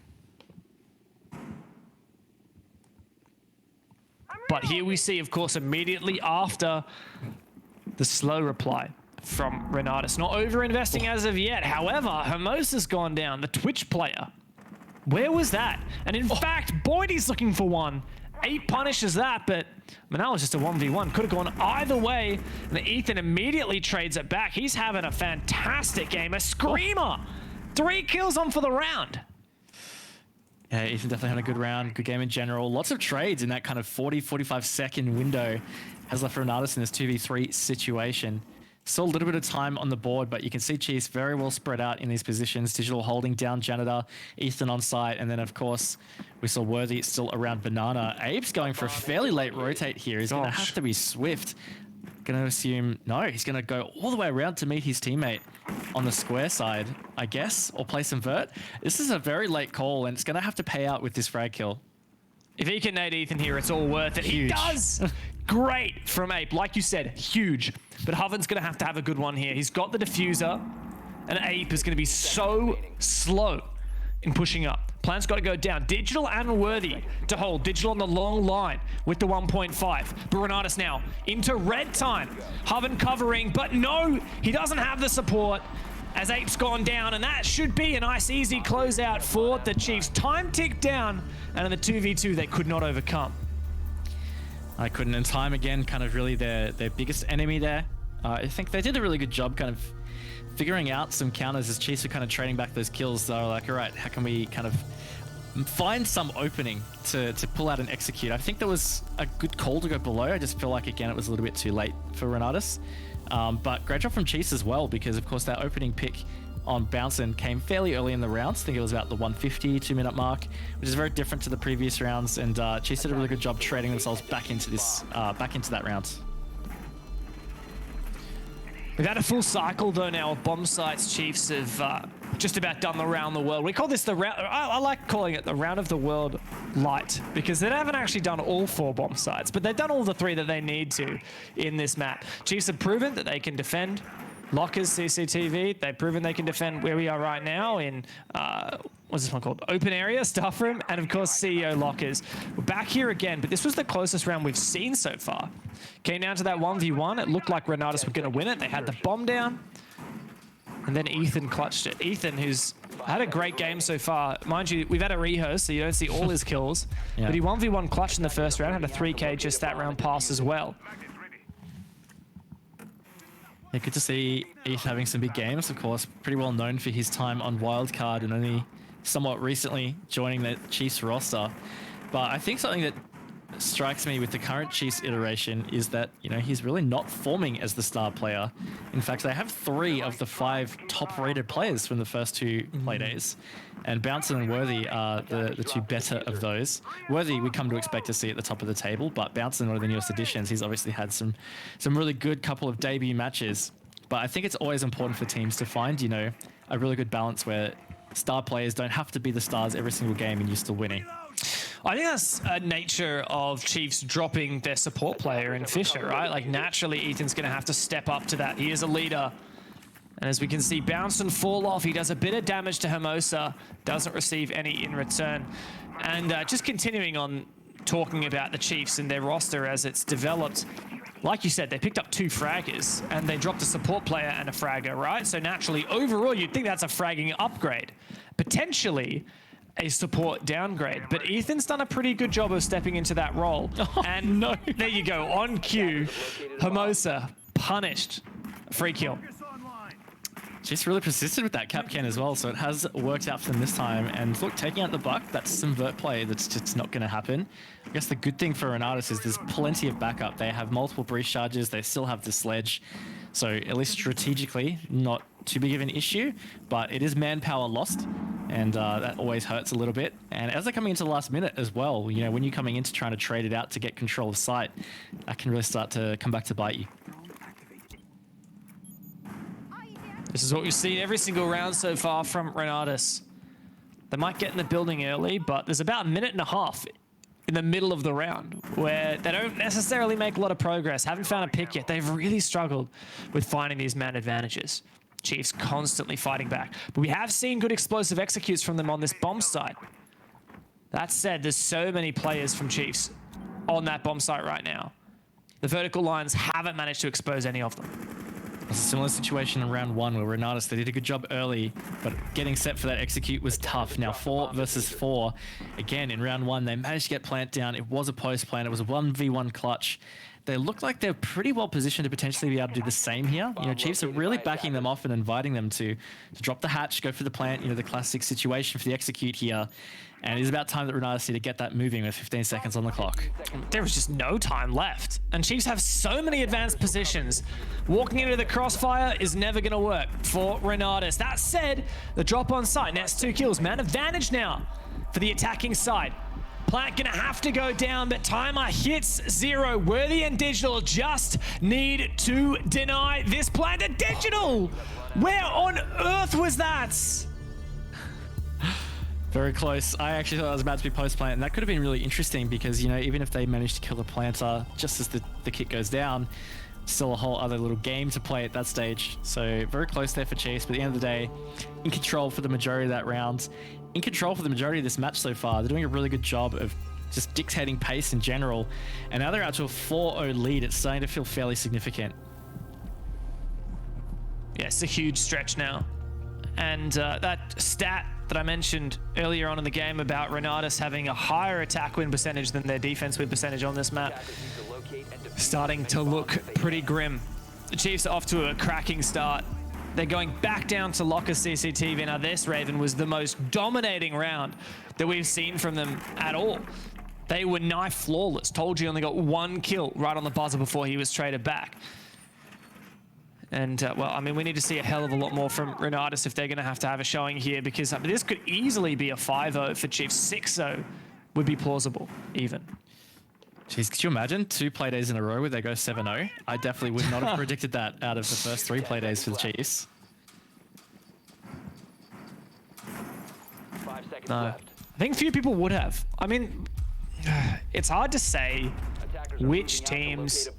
But here we see, of course, immediately after the slow reply from RENATUS. Not over-investing as of yet. However, Hermosa's gone down, the Twitch player. Where was that? And in fact, Boydie's looking for one. 8 punishes that, but Manal was just a 1v1. Could have gone either way. And Ethan immediately trades it back. He's having a fantastic game. A screamer. 3 kills on for the round. Yeah, Ethan definitely had a good round, good game in general. Lots of trades in that kind of 40-45 second window has left RENATUS in this 2v3 situation. Still a little bit of time on the board, but you can see Chiefs very well spread out in these positions. Digital holding down Janitor, Ethan on site, and then of course we saw Worthy still around Banana. Abe's going for a fairly late rotate here. He's going to have to be swift. Going to assume, no, he's going to go all the way around to meet his teammate on the square side, I guess, or play some vert. This is a very late call, and it's going to have to pay out with this frag kill. If he can nade Ethan here, it's all worth it. Huge. He does! Great from Ape. Like you said, huge. But Hoven's going to have a good one here. He's got the diffuser, and Ape is going to be so slow in pushing up. Plan's got to go down. Digital and Worthy to hold. Digital on the long line with the 1.5. But RENATUS now into red time. Hoven covering, but no, he doesn't have the support as Ape's gone down, and that should be a nice easy closeout for the Chiefs. Time ticked down, and in the 2v2 they could not overcome. I couldn't. And time again, kind of really their biggest enemy there. I think they did a really good job kind of figuring out some counters as Chiefs were kind of trading back those kills. They were like, all right, how can we kind of find some opening to pull out and execute? I think there was a good call to go below. I just feel like, again, it was a little bit too late for RENATUS. But great job from Chiefs as well, because of course that opening pick on Bouncin came fairly early in the rounds. I think it was about the 150, 2-minute mark, which is very different to the previous rounds. And Chiefs did a really good job trading themselves back into that round. We've had a full cycle though now of bomb sites. Chiefs have just about done the round the world. We call this the round, I like calling it the round of the world light, because they haven't actually done all 4 bomb sites, but they've done all the 3 that they need to in this map. Chiefs have proven that they can defend lockers, CCTV. They've proven they can defend where we are right now in, what's this one called? Open area, staff room, and of course CEO lockers. We're back here again, but this was the closest round we've seen so far. Came down to that 1v1. It looked like RENATUS were going to win it. They had the bomb down, and then Ethan clutched it. Ethan, who's had a great game so far. Mind you, we've had a rehearse, so you don't see all his kills, yeah. But he 1v1 clutched in the first round, had a 3k just that round pass as well. Yeah, good to see Ethan having some big games, of course. Pretty well known for his time on Wildcard and only somewhat recently joining the Chiefs roster. But I think something that strikes me with the current Chiefs iteration is that, he's really not forming as the star player. In fact, they have 3 of the 5 top-rated players from the first 2 Playdays. And Bouncin and Worthy are the 2 better of those. Worthy, we come to expect to see at the top of the table, but Bouncin, one of the newest additions, he's obviously had some really good couple of debut matches. But I think it's always important for teams to find, a really good balance where star players don't have to be the stars every single game and you're still winning. I think that's a nature of Chiefs dropping their support player in Fisher, right? Like naturally, Ethan's going to have to step up to that. He is a leader. And as we can see, bounce and fall off. He does a bit of damage to Hermosa, doesn't receive any in return. And just continuing on talking about the Chiefs and their roster as it's developed, like you said, they picked up 2 fraggers and they dropped a support player and a fragger, right? So naturally, overall, you'd think that's a fragging upgrade. Potentially a support downgrade. But Ethan's done a pretty good job of stepping into that role. And no, there you go, on cue, Hermosa punished. Free kill. She's really persistent with that cap can as well, so it has worked out for them this time. And look, taking out the buck, that's some vert play that's just not going to happen. I guess the good thing for RENATUS is there's plenty of backup. They have multiple breach charges, they still have the sledge. So at least strategically, not too big of an issue, but it is manpower lost, and that always hurts a little bit. And as they're coming into the last minute as well, you know, when you're coming into trying to trade it out to get control of site, that can really start to come back to bite you. This is what we've seen every single round so far from RENATUS. They might get in the building early, but there's about a minute and a half in the middle of the round where they don't necessarily make a lot of progress. Haven't found a pick yet. They've really struggled with finding these man advantages. Chiefs constantly fighting back. But we have seen good explosive executes from them on this bomb site. That said, there's so many players from Chiefs on that bomb site right now. The vertical lines haven't managed to expose any of them. It's a similar situation in round 1 where RENATUS, they did a good job early, but getting set for that execute was tough. Now 4 versus 4. Again, in round 1, they managed to get plant down. It was a post plant. It was a 1v1 clutch. They look like they're pretty well positioned to potentially be able to do the same here. You know, Chiefs are really backing them off and inviting them to drop the hatch, go for the plant, you know, the classic situation for the execute here. And it is about time that RENATUS need to get that moving with 15 seconds on the clock. There is just no time left. And Chiefs have so many advanced positions. Walking into the crossfire is never going to work for RENATUS. That said, the drop on site nets 2 kills. Man advantage now for the attacking side. Plant gonna have to go down, but timer hits 0. Worthy and Digital just need to deny this plant. A Digital! Where on earth was that? Very close. I actually thought it was about to be post-plant, and that could have been really interesting because, you know, even if they managed to kill the planter just as the kit goes down, still a whole other little game to play at that stage. So very close there for Chiefs, but at the end of the day, in control for the majority of that round. In control for the majority of this match so far. They're doing a really good job of just dictating pace in general. And now they're out to a 4-0 lead. It's starting to feel fairly significant. Yeah, it's a huge stretch now. And that stat that I mentioned earlier on in the game about RENATUS having a higher attack win percentage than their defense win percentage on this map, starting to look pretty grim. The Chiefs are off to a cracking start. They're going back down to locker CCTV. Now this, Raven, was the most dominating round that we've seen from them at all. They were knife flawless. Told you only got 1 kill right on the buzzer before he was traded back. And, well, I mean, we need to see a hell of a lot more from RENATUS if they're going to have a showing here, because I mean, this could easily be a 5-0 for Chiefs. 6-0 would be plausible, even. Jeez, could you imagine 2 Playdays in a row where they go 7-0? I definitely would not have predicted that out of the first 3 Playdays for the Chiefs. 5 seconds No. left. I think few people would have. I mean, it's hard to say which teams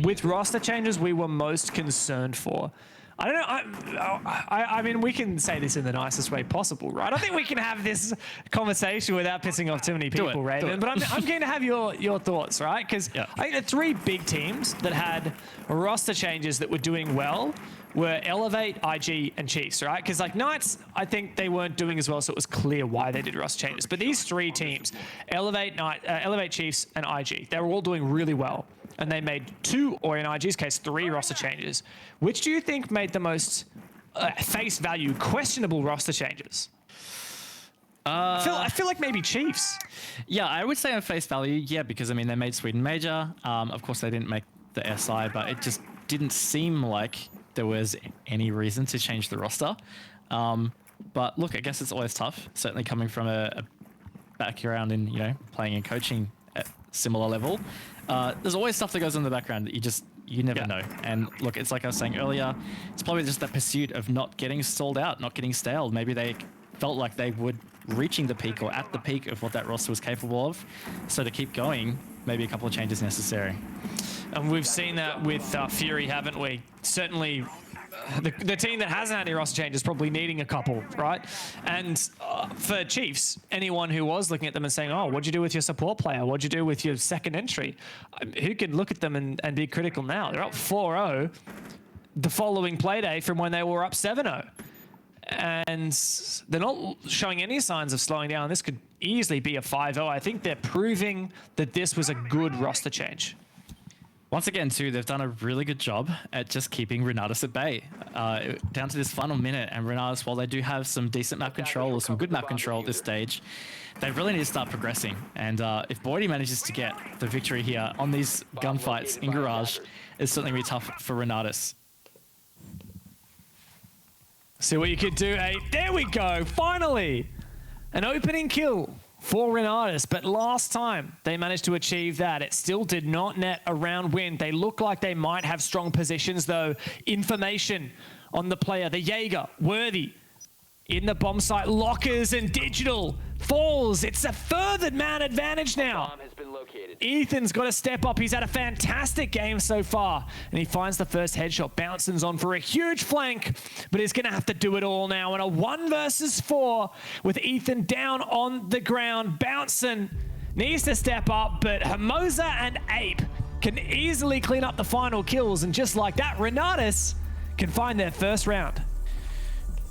with roster changes we were most concerned for. I don't know. I mean, we can say this in the nicest way possible, right? I think we can have this conversation without pissing off too many people, Raven. But I'm going to have your thoughts, right? Because I think the 3 big teams that had roster changes that were doing well were Elevate, IG, and Chiefs, right? Because like Knights, I think they weren't doing as well, so it was clear why they did roster changes. But these 3 teams, Elevate, Chiefs, and IG, they were all doing really well. And they made 2, or in IG's case, 3 roster changes. Which do you think made the most face value questionable roster changes? I feel like maybe Chiefs. Yeah, I would say on face value, yeah, because I mean they made Sweden major. Of course, they didn't make the SI, but it just didn't seem like there was any reason to change the roster. But look, I guess it's always tough. Certainly coming from a background in, you know, playing and coaching at similar level. There's always stuff that goes on in the background that you never know. And look, it's like I was saying earlier, it's probably just that pursuit of not getting stalled out, not getting stale. Maybe they felt like they would reaching the peak or at the peak of what that roster was capable of. So to keep going, maybe a couple of changes necessary. And we've seen that with Fury, haven't we? Certainly, the team that hasn't had any roster changes probably needing a couple, right? And for Chiefs, anyone who was looking at them and saying, oh, what'd you do with your support player? What'd you do with your second entry? Who can look at them and be critical now? They're up 4-0 the following Playday from when they were up 7-0. And they're not showing any signs of slowing down. This could easily be a 5-0. I think they're proving that this was a good roster change. Once again, too, they've done a really good job at just keeping RENATUS at bay. Down to this final minute, and RENATUS, while they do have some decent map control or some good map control at this stage, they really need to start progressing. And if Boydie manages to get the victory here on these gunfights in Garage, it's certainly going to be tough for RENATUS. See what you could do, 8. There we go, finally! An opening kill for RENATUS, but last time they managed to achieve that, it still did not net a round win. They look like they might have strong positions though. Information on the player, the Jaeger, Worthy, in the bomb site, Lockers and Digital falls. It's a furthered man advantage now. Bomb has been located. Ethan's got to step up. He's had a fantastic game so far. And he finds the first headshot. Bouncing's on for a huge flank, but he's going to have to do it all now. In a 1 versus 4 with Ethan down on the ground. Bouncing needs to step up, but Hermosa and Ape can easily clean up the final kills. And just like that, RENATUS can find their first round.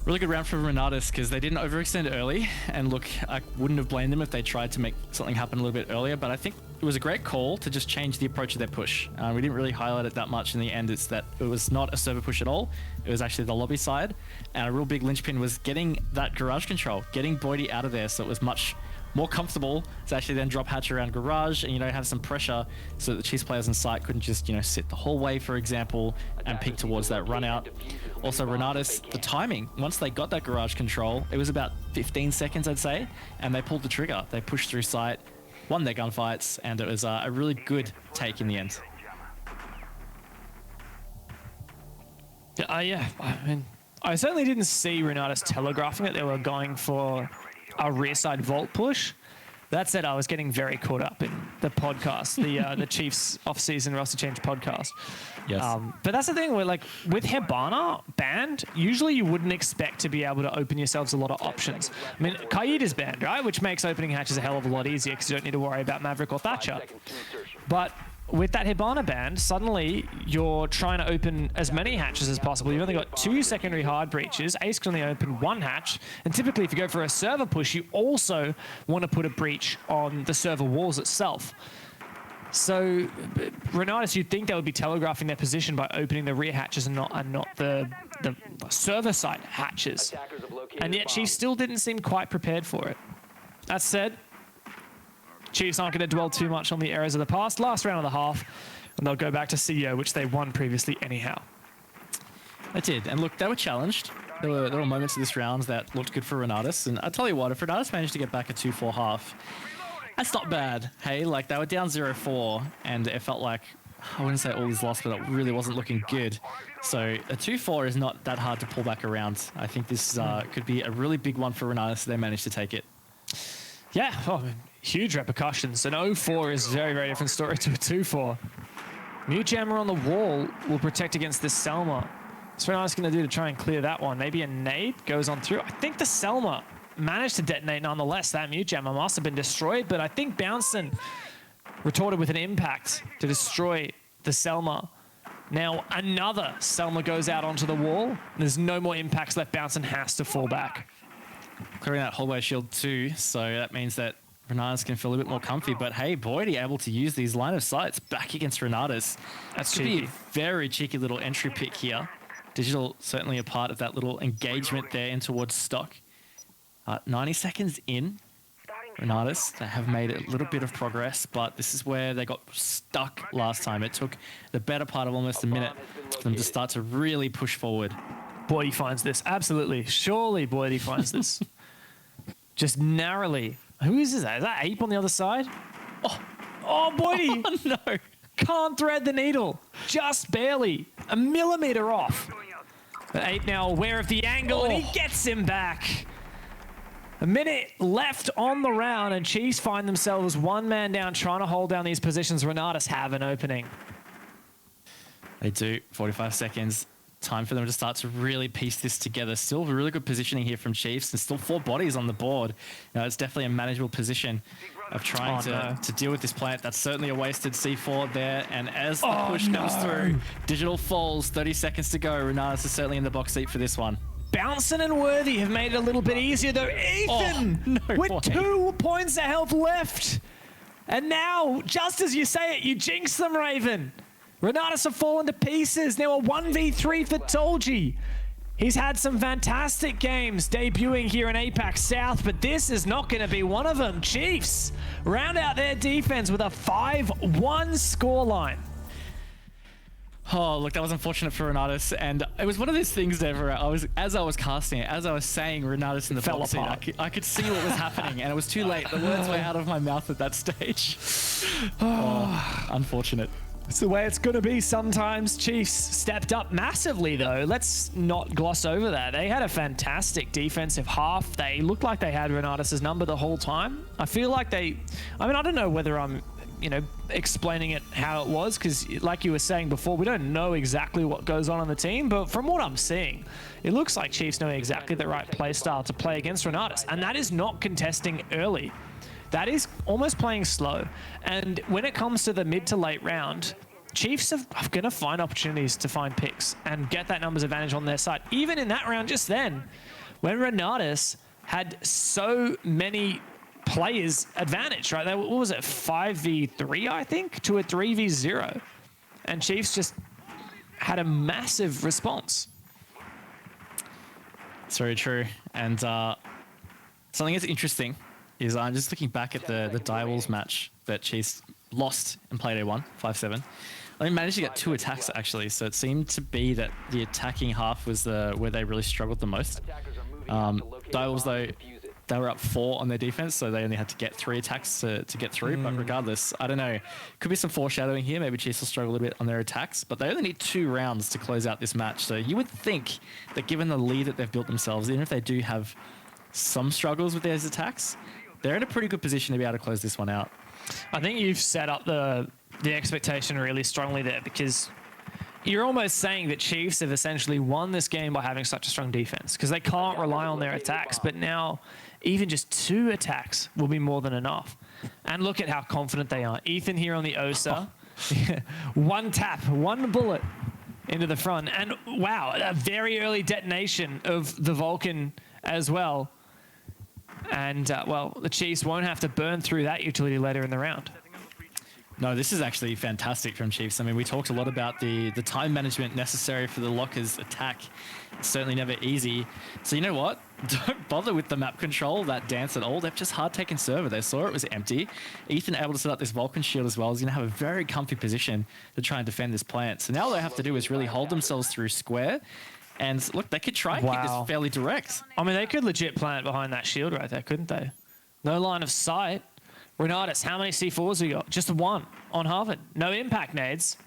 Really good round for RENATUS because they didn't overextend early. And look, I wouldn't have blamed them if they tried to make something happen a little bit earlier, but I think it was a great call to just change the approach of their push. We didn't really highlight it that much in the end. It's that it was not a server push at all. It was actually the lobby side. And a real big linchpin was getting that garage control, getting Boydie out of there so it was much more comfortable to actually then drop hatch around garage and, have some pressure so that the Chiefs players in sight couldn't just, sit the whole way, for example, and peek towards that run out. Also, RENATUS, the timing, once they got that garage control, it was about 15 seconds, I'd say, and they pulled the trigger. They pushed through sight, won their gunfights, and it was a really good take in the end. Yeah, I mean, I certainly didn't see RENATUS telegraphing that they were going for a rear side vault push. That said, I was getting very caught up in the podcast, the Chiefs off-season roster change podcast. Yes. But that's the thing, where like with Hibana banned, usually you wouldn't expect to be able to open yourselves a lot of options. I mean, Kaid is banned, right? Which makes opening hatches a hell of a lot easier because you don't need to worry about Maverick or Thatcher. But with that Hibana band, suddenly you're trying to open as many hatches as possible. You've only got 2 secondary hard breaches. Ace can only open 1 hatch. And typically if you go for a server push, you also want to put a breach on the server walls itself. So RENATUS, you'd think they would be telegraphing their position by opening the rear hatches and not the server side hatches. And yet Chiefs still didn't seem quite prepared for it. That said, Chiefs aren't going to dwell too much on the errors of the past. Last round of the half, and they'll go back to CEO, which they won previously anyhow. They did, and look, they were challenged. There were moments of this round that looked good for RENATUS, and I tell you what, if RENATUS managed to get back a 2-4 half, that's not bad. Hey, like they were down 0-4, and it felt like, I wouldn't say all is lost, but it really wasn't looking good. So a 2-4 is not that hard to pull back around. I think this could be a really big one for RENATUS. They managed to take it. Yeah, huge repercussions. An 0-4 is a very, very different story to a 2-4. Mute Jammer on the wall will protect against this Selma. What's RENATUS going to do to try and clear that one? Maybe a nade goes on through. I think the Selma managed to detonate nonetheless. That Mute Jammer must have been destroyed, but I think Bouncing retorted with an impact to destroy the Selma. Now another Selma goes out onto the wall. There's no more impacts left. Bouncing has to fall back. Clearing that hallway shield too, so that means that RENATUS can feel a bit more comfy. But hey, Boydie able to use these line of sights back against RENATUS. That's could be cheeky. a very cheeky little entry pick here. Digital certainly a part of that little engagement there in towards stock. 90 seconds in, RENATUS, they have made a little bit of progress, but this is where they got stuck last time. It took the better part of almost a minute for them to start to really push forward. Boydie finds this. Absolutely. Surely Boydie finds this. Just narrowly. Who is this? Is that Ape on the other side? Oh, Boydie. Oh, no. Can't thread the needle. Just barely. A millimeter off. But Ape now aware of the angle, and he gets him back. A minute left on the round, and Chiefs find themselves one man down, trying to hold down these positions. RENATUS have an opening. They do. 45 seconds. Time for them to start to really piece this together. Still really good positioning here from Chiefs, and still 4 bodies on the board. It's definitely a manageable position of trying to deal with this plant. That's certainly a wasted C4 there, and as the push comes through, Digital falls. 30 seconds to go. RENATUS is certainly in the box seat for this one. Bouncing and Worthy have made it a little bit easier, though. Ethan, with 2 points of health left. And now, just as you say it, you jinx them, Raven. RENATUS have fallen to pieces. Now a 1v3 for Tolji. He's had some fantastic games debuting here in APAC South, but this is not going to be one of them. Chiefs round out their defense with a 5-1 scoreline. Oh, look, that was unfortunate for RENATUS, and it was one of those things there where as I was casting it, as I was saying RENATUS in the box seat, I could see what was happening, and it was too late. The words were out of my mouth at that stage. Unfortunate. It's the way it's going to be sometimes. Chiefs stepped up massively, though. Let's not gloss over that. They had a fantastic defensive half. They looked like they had RENATUS's number the whole time. I feel like I don't know whether I'm, explaining it how it was, because like you were saying before, we don't know exactly what goes on the team, but from what I'm seeing, it looks like Chiefs know exactly the right play style to play against RENATUS, and that is not contesting early. That is almost playing slow. And when it comes to the mid to late round, Chiefs are going to find opportunities to find picks and get that numbers advantage on their side. Even in that round just then, when RENATUS had so many players advantage, right? What was it, 5v3, I think, to a 3v0. And Chiefs just had a massive response. It's very true. And something that's interesting is I'm just looking back at the Direwolves match that Chiefs lost in Playday 1, 5-7. They managed to get 2 attacks, actually, so it seemed to be that the attacking half was where they really struggled the most. Direwolves, though, they were up 4 on their defense, so they only had to get 3 attacks to get through. But regardless, I don't know. Could be some foreshadowing here. Maybe Chiefs will struggle a little bit on their attacks, but they only need 2 rounds to close out this match. So you would think that given the lead that they've built themselves, even if they do have some struggles with their attacks, they're in a pretty good position to be able to close this one out. I think you've set up the expectation really strongly there, because you're almost saying that Chiefs have essentially won this game by having such a strong defense, because they can't rely on their attacks. But now even just 2 attacks will be more than enough. And look at how confident they are. Ethan here on the OSA. 1 tap, 1 bullet into the front. And wow, a very early detonation of the Vulcan as well. And, well, the Chiefs won't have to burn through that utility later in the round. No, this is actually fantastic from Chiefs. I mean, we talked a lot about the time management necessary for the Lockers attack. It's certainly never easy. So you know what? Don't bother with the map control, that dance at all. They've just hard taken server. They saw it was empty. Ethan able to set up this Vulcan shield as well. He's going to have a very comfy position to try and defend this plant. So now all they have to do is really hold themselves through square. And look, they could try and keep this fairly direct. I mean, they could legit plant behind that shield right there, couldn't they? No line of sight. RENATUS, how many C4s we got? Just 1 on Harvard. No impact nades.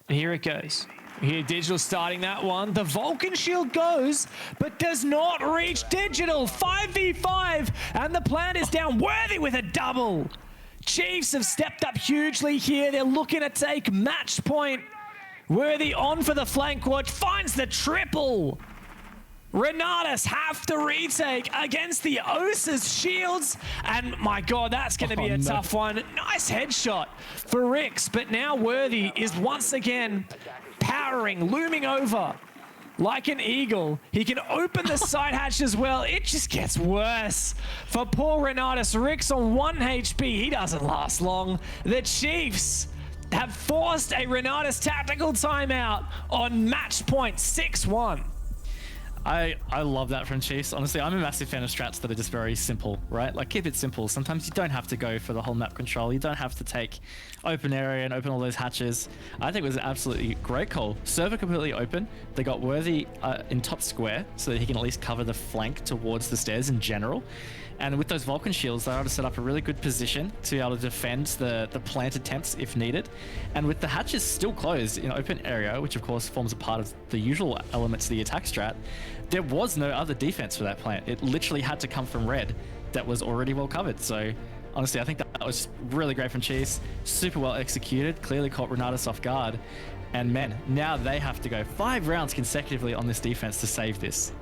And here it goes. Here, Digital starting that one. The Vulcan shield goes, but does not reach Digital. 5v5, and the plant is down. Worthy with a double. Chiefs have stepped up hugely here. They're looking to take match point. Worthy on for the flank watch, finds the triple. RENATUS have to retake against the OSA's shields. And my God, that's going to be a tough one. Nice headshot for Rix. But now Worthy is once again powering, looming over like an eagle. He can open the side hatch as well. It just gets worse for poor RENATUS. Rix on 1 HP. He doesn't last long. The Chiefs have forced a RENATUS tactical timeout on match point 6-1. I love that from Chiefs. Honestly, I'm a massive fan of strats that are just very simple, right? Like, keep it simple. Sometimes you don't have to go for the whole map control. You don't have to take open area and open all those hatches. I think it was an absolutely great call. Server completely open. They got Worthy in top square so that he can at least cover the flank towards the stairs in general. And with those Vulcan shields, they're able to set up a really good position to be able to defend the plant attempts if needed. And with the hatches still closed in open area, which of course forms a part of the usual elements of the attack strat, there was no other defense for that plant. It literally had to come from red that was already well covered. So honestly, I think that was really great from Chiefs. Super well executed. Clearly caught RENATUS off guard. And man, now they have to go 5 rounds consecutively on this defense to save this.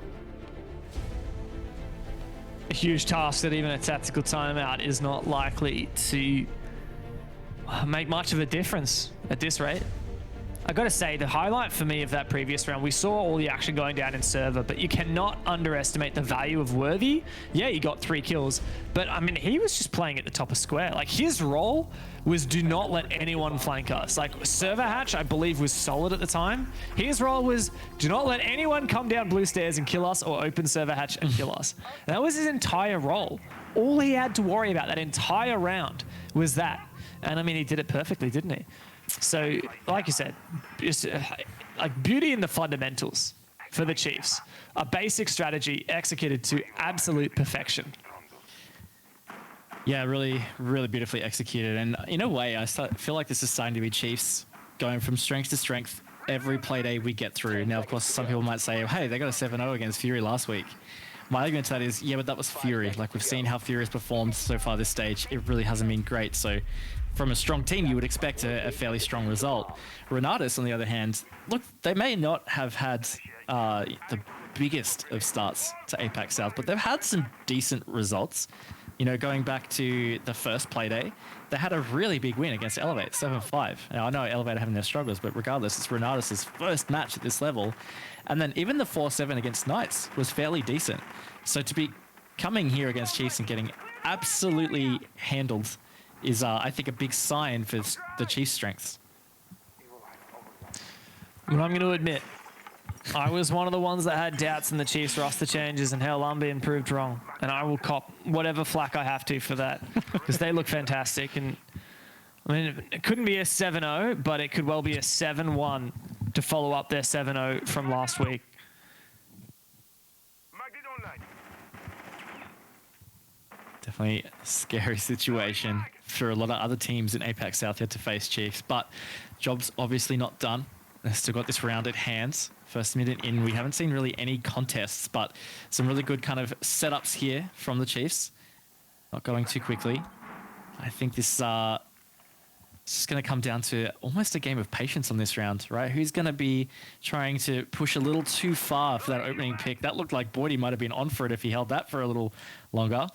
A huge task that even a tactical timeout is not likely to make much of a difference at this rate. I gotta say, the highlight for me of that previous round, we saw all the action going down in server, but you cannot underestimate the value of Worthy. Yeah, he got 3 kills, but I mean, he was just playing at the top of square. Like, his role was do not let anyone flank us. Like, server hatch, I believe, was solid at the time. His role was do not let anyone come down blue stairs and kill us, or open server hatch and kill us. That was his entire role. All he had to worry about that entire round was that. And I mean, he did it perfectly, didn't he? So, like you said, just, like beauty in the fundamentals for the Chiefs. A basic strategy executed to absolute perfection. Yeah, really, really beautifully executed. And in a way, I feel like this is starting to be Chiefs going from strength to strength every Playday we get through. Now, of course, some people might say, hey, they got a 7-0 against Fury last week. My argument to that is, yeah, but that was Fury. Like, we've seen how Fury has performed so far this stage. It really hasn't been great. So from a strong team, you would expect a fairly strong result. RENATUS, on the other hand, look, they may not have had the biggest of starts to APAC South, but they've had some decent results. You know, going back to the first Playday, they had a really big win against Elevate, 7-5. Now, I know Elevate are having their struggles, but regardless, it's RENATUS' first match at this level. And then even the 4-7 against Knights was fairly decent. So to be coming here against Chiefs and getting absolutely handled is, I think, a big sign for the Chiefs' strengths. But I'm going to admit, I was one of the ones that had doubts in the Chiefs roster changes, and hell, I'm being proved wrong. And I will cop whatever flack I have to for that, because they look fantastic. And I mean, it couldn't be a 7-0, but it could well be a 7-1 to follow up their 7-0 from last week. Definitely a scary situation for a lot of other teams in APAC South yet to face Chiefs, but job's obviously not done. They've still got this round at hand. First minute in, we haven't seen really any contests, but some really good kind of setups here from the Chiefs. Not going too quickly. I think this is just going to come down to almost a game of patience on this round, right? Who's going to be trying to push a little too far for that opening pick? That looked like Boydie might have been on for it if he held that for a little longer.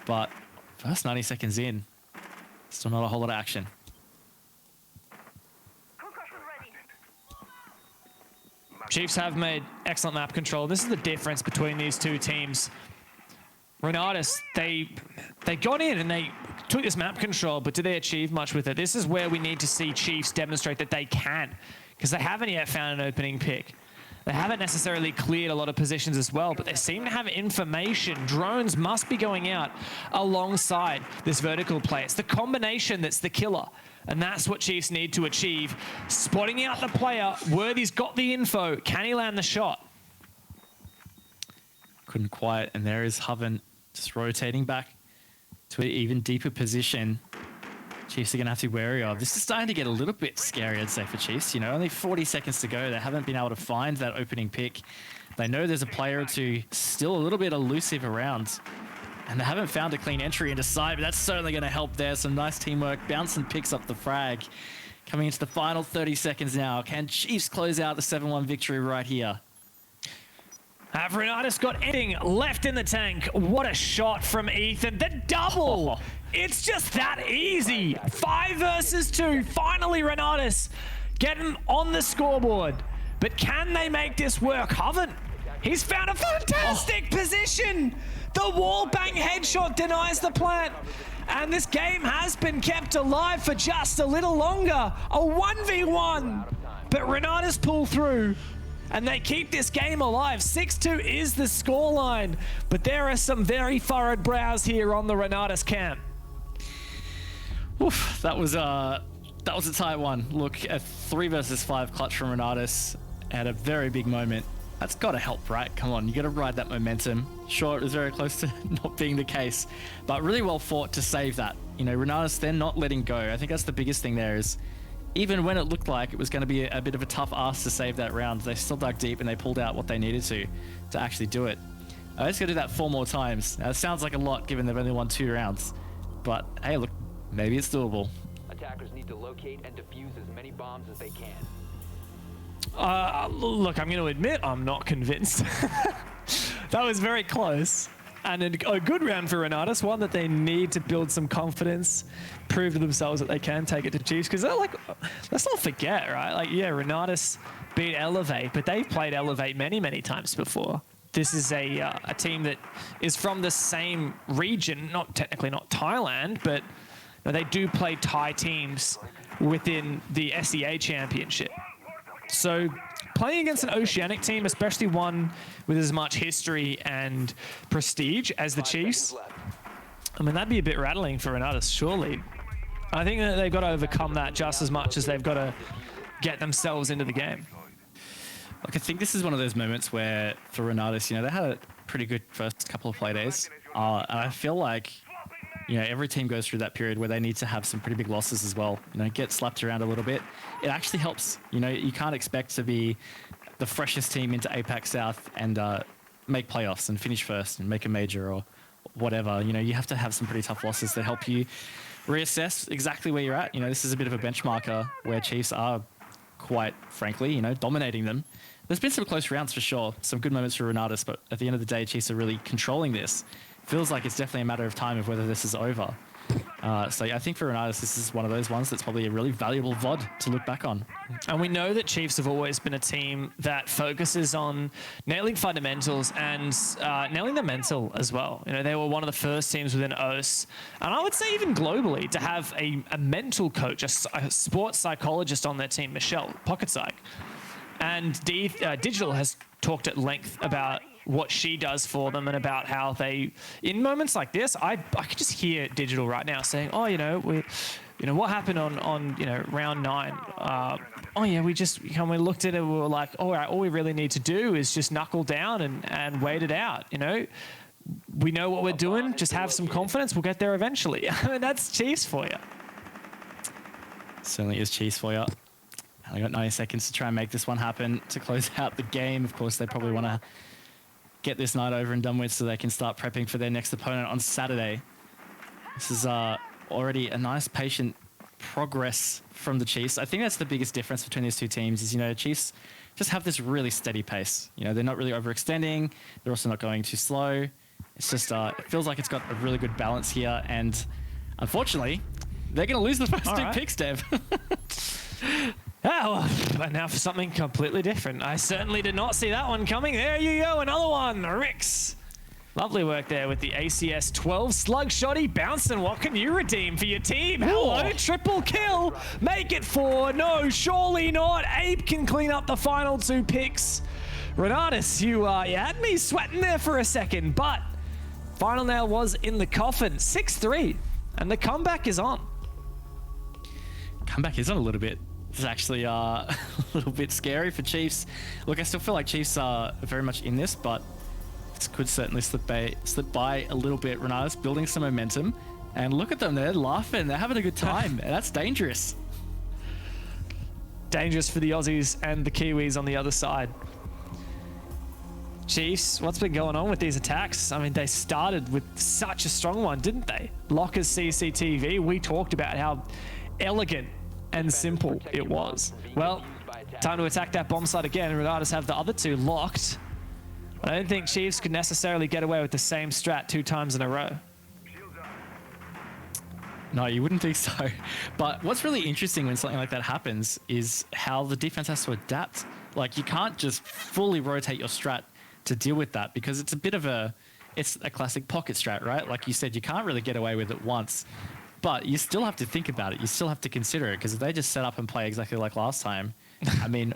But first 90 seconds in, still not a whole lot of action. Chiefs have made excellent map control. This is the difference between these two teams. RENATUS, they got in and they took this map control, but did they achieve much with it? This is where we need to see Chiefs demonstrate that they can, because they haven't yet found an opening pick. They haven't necessarily cleared a lot of positions as well, but they seem to have information. Drones must be going out alongside this vertical play. It's the combination that's the killer. And that's what Chiefs need to achieve. Spotting out the player. Worthy's got the info. Can he land the shot? Couldn't quite. And there is Hoven just rotating back to an even deeper position. Chiefs are going to have to be wary of. This is starting to get a little bit scary, I'd say, for Chiefs. You know, only 40 seconds to go. They haven't been able to find that opening pick. They know there's a player or two still a little bit elusive around. And they haven't found a clean entry into side, but that's certainly going to help there. Some nice teamwork. Bouncing picks up the frag. Coming into the final 30 seconds now. Can Chiefs close out the 7-1 victory right here? Have RENATUS got anything left in the tank? What a shot from Ethan. The double! It's just that easy. 5 versus 2. Finally, RENATUS getting on the scoreboard. But can they make this work? Hoven, he's found a fantastic position. The wall bang headshot denies the plant. And this game has been kept alive for just a little longer. A 1v1. But RENATUS pull through. And they keep this game alive. 6-2 is the scoreline. But there are some very furrowed brows here on the RENATUS camp. Oof, that was a tight one. Look, a 3 versus 5 clutch from RENATUS at a very big moment. That's got to help, right? Come on, you got to ride that momentum. Sure, it was very close to not being the case, but really well fought to save that. You know, RENATUS, they're not letting go. I think that's the biggest thing there is, even when it looked like it was going to be a bit of a tough ask to save that round, they still dug deep and they pulled out what they needed to to actually do it. I just got to do that 4 more times. Now, it sounds like a lot given they've only won 2 rounds. But hey, look, maybe it's doable. Attackers need to locate and defuse as many bombs as they can. Look, I'm going to admit I'm not convinced. That was very close. And a good round for Renatus, one that they need to build some confidence, prove to themselves that they can take it to Chiefs. Because they're like, let's not forget, right? Like, yeah, Renatus beat Elevate, but they've played Elevate many, many times before. This is a team that is from the same region, not technically not Thailand, but they do play Thai teams within the SEA Championship. So playing against an Oceanic team, especially one with as much history and prestige as the Chiefs, I mean, that'd be a bit rattling for Renatus, surely. I think that they've got to overcome that just as much as they've got to get themselves into the game. Like, I think this is one of those moments where, for Renatus, they had a pretty good first couple of play days. And I feel like, every team goes through that period where they need to have some pretty big losses as well. Get slapped around a little bit. It actually helps. You can't expect to be the freshest team into APAC South and make playoffs and finish first and make a major or whatever. You have to have some pretty tough losses that help you reassess exactly where you're at. This is a bit of a benchmarker where Chiefs are quite frankly, dominating them. There's been some close rounds for sure, some good moments for Renatus, but at the end of the day, Chiefs are really controlling this. Feels like it's definitely a matter of time of whether this is over. So I think for Renatus, this is one of those ones that's probably a really valuable VOD to look back on. And we know that Chiefs have always been a team that focuses on nailing fundamentals and nailing the mental as well. They were one of the first teams within OS, and I would say even globally, to have a mental coach, a sports psychologist on their team, Michelle Pocketsyke. And Digital has talked at length about what she does for them and about how they, in moments like this, I could just hear Digital right now saying, oh, what happened on round 9? We looked at it, we were like, all right, all we really need to do is just knuckle down and wait it out. We know what we're doing, just have some confidence, we'll get there eventually. I mean, that's Chiefs for you. Certainly is Chiefs for you. I got 90 seconds to try and make this one happen to close out the game. Of course, they probably want to get this night over and done with so they can start prepping for their next opponent on Saturday. This is already a nice, patient progress from the Chiefs. I think that's the biggest difference between these two teams is, Chiefs just have this really steady pace. They're not really overextending. They're also not going too slow. It's just, it feels like it's got a really good balance here. And unfortunately, they're going to lose the first two picks, Dev. And now for something completely different. I certainly did not see that one coming. There you go, another one. Rix. Lovely work there with the ACS 12 slug shotty bouncing. What can you redeem for your team? Hello, triple kill. Make it 4. No, surely not. Ape can clean up the final 2 picks. Renatus, you had me sweating there for a second, but final nail was in the coffin. 6-3, and the comeback is on. Comeback is on a little bit. It's actually a little bit scary for Chiefs. Look, I still feel like Chiefs are very much in this, but this could certainly slip by a little bit. Renatus building some momentum, and look at them, they're laughing, they're having a good time, and that's dangerous. Dangerous for the Aussies and the Kiwis on the other side. Chiefs, what's been going on with these attacks? I mean, they started with such a strong one, didn't they? Lockers CCTV, we talked about how elegant and simple it was. Well, time to attack that bomb site again. Renatus have the other 2 locked. I don't think Chiefs could necessarily get away with the same strat 2 times in a row. No, you wouldn't think so. But what's really interesting when something like that happens is how the defense has to adapt. Like, you can't just fully rotate your strat to deal with that because it's a classic pocket strat, right? Like you said, you can't really get away with it once. But you still have to think about it. You still have to consider it because if they just set up and play exactly like last time, I mean,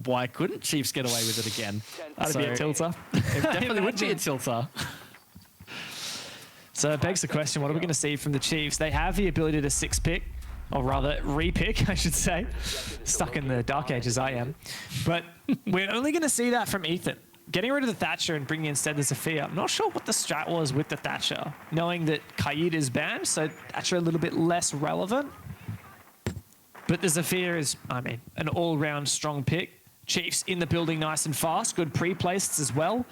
why couldn't Chiefs get away with it again? That'd be a tilter. It definitely would be a tilter. So it begs the question, what are we going to see from the Chiefs? They have the ability to 6-pick, or rather re-pick, I should say. Stuck in the dark ages, I am. But we're only going to see that from Ethan. Getting rid of the Thatcher and bringing instead the Zafir. I'm not sure what the strat was with the Thatcher, knowing that Kaid is banned, so Thatcher a little bit less relevant. But the Zafir is, an all-round strong pick. Chiefs in the building nice and fast. Good pre-placed as well.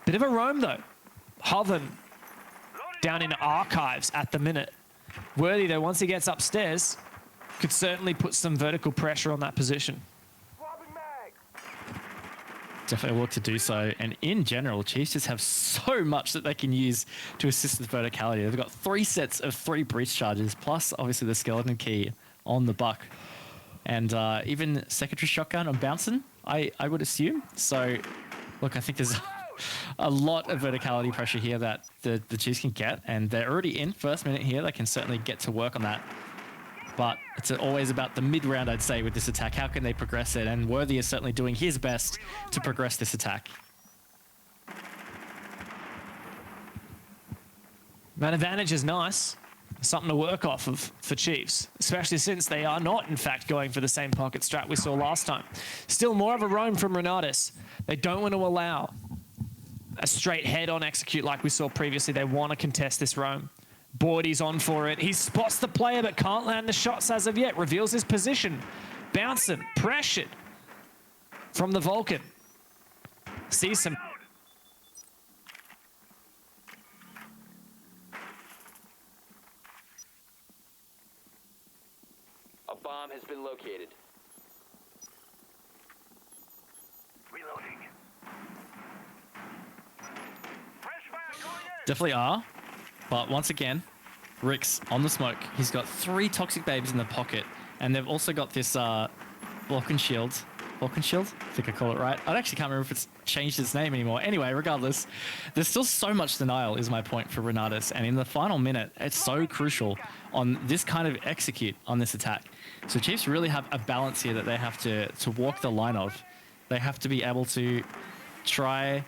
Bit of a roam, though. Hoven down in archives at the minute. Worthy, though, once he gets upstairs, could certainly put some vertical pressure on that position. Definitely work to do so. And in general, Chiefs just have so much that they can use to assist with verticality. They've got 3 sets of 3 breach charges, plus obviously the skeleton key on the buck. And even secondary shotgun on bouncing, I would assume. So, look, I think there's a lot of verticality pressure here that the Chiefs can get. And they're already in first minute here. They can certainly get to work on that. But it's always about the mid-round, I'd say, with this attack. How can they progress it? And Worthy is certainly doing his best to progress this attack. Man advantage is nice. Something to work off of for Chiefs, especially since they are not, in fact, going for the same pocket strat we saw last time. Still more of a roam from RENATUS. They don't want to allow a straight head-on execute like we saw previously. They want to contest this roam. Bordy's on for it. He spots the player but can't land the shots as of yet. Reveals his position. Bouncing, pressured from the Vulcan. Sees some... A bomb has been located. Reloading. Definitely are. But once again, Rick's on the smoke. He's got 3 toxic babes in the pocket. And they've also got this Vulcan shield. Vulcan shield? I think I call it right. I actually can't remember if it's changed its name anymore. Anyway, regardless, there's still so much denial is my point for RENATUS. And in the final minute, it's so crucial on this kind of execute on this attack. So Chiefs really have a balance here that they have to walk the line of. They have to be able to try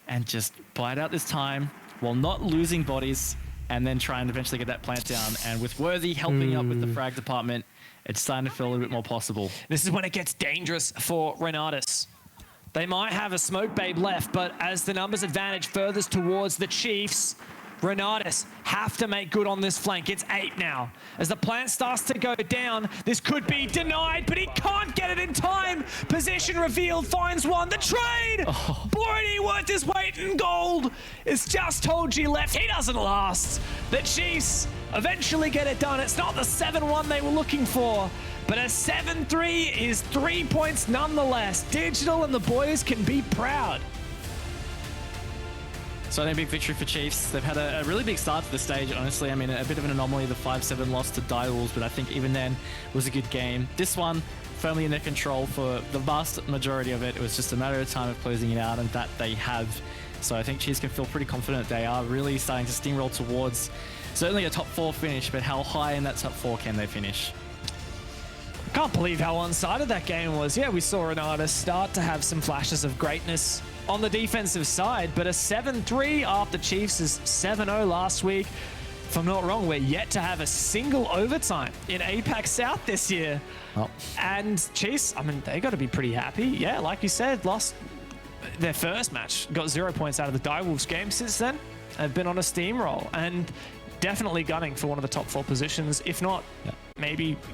and just bite out this time while not losing bodies, and then try and eventually get that plant down. And with Worthy helping up with the frag department, it's starting to feel a little bit more possible. This is when it gets dangerous for RENATUS. They might have a smoke babe left, but as the numbers advantage furthers towards the Chiefs, RENATUS have to make good on this flank. It's 8 now. As the plant starts to go down, this could be denied, but he can't get it in time. Position revealed, finds one. The trade! Bordy worth his weight in gold. It's just told G left. He doesn't last. The Chiefs eventually get it done. It's not the 7-1 they were looking for, but a 7-3 is 3 points nonetheless. Digital and the boys can be proud. So a big victory for Chiefs. They've had a really big start to the stage, honestly. I mean, a bit of an anomaly, the 5-7 loss to Direwolves, but I think even then it was a good game. This one, firmly in their control for the vast majority of it. It was just a matter of time of closing it out, and that they have. So I think Chiefs can feel pretty confident they are really starting to steamroll towards certainly a top 4 finish, but how high in that top 4 can they finish? I can't believe how one-sided that game was. Yeah, we saw RENATUS start to have some flashes of greatness on the defensive side, but a 7-3 after Chiefs' 7-0 last week. If I'm not wrong, we're yet to have a single overtime in APAC South this year. Oh. And Chiefs, I mean, they got to be pretty happy. Yeah, like you said, lost their first match, got 0 points out of the Direwolves game. Since then, they've been on a steamroll and definitely gunning for one of the top 4 positions, if not maybe better.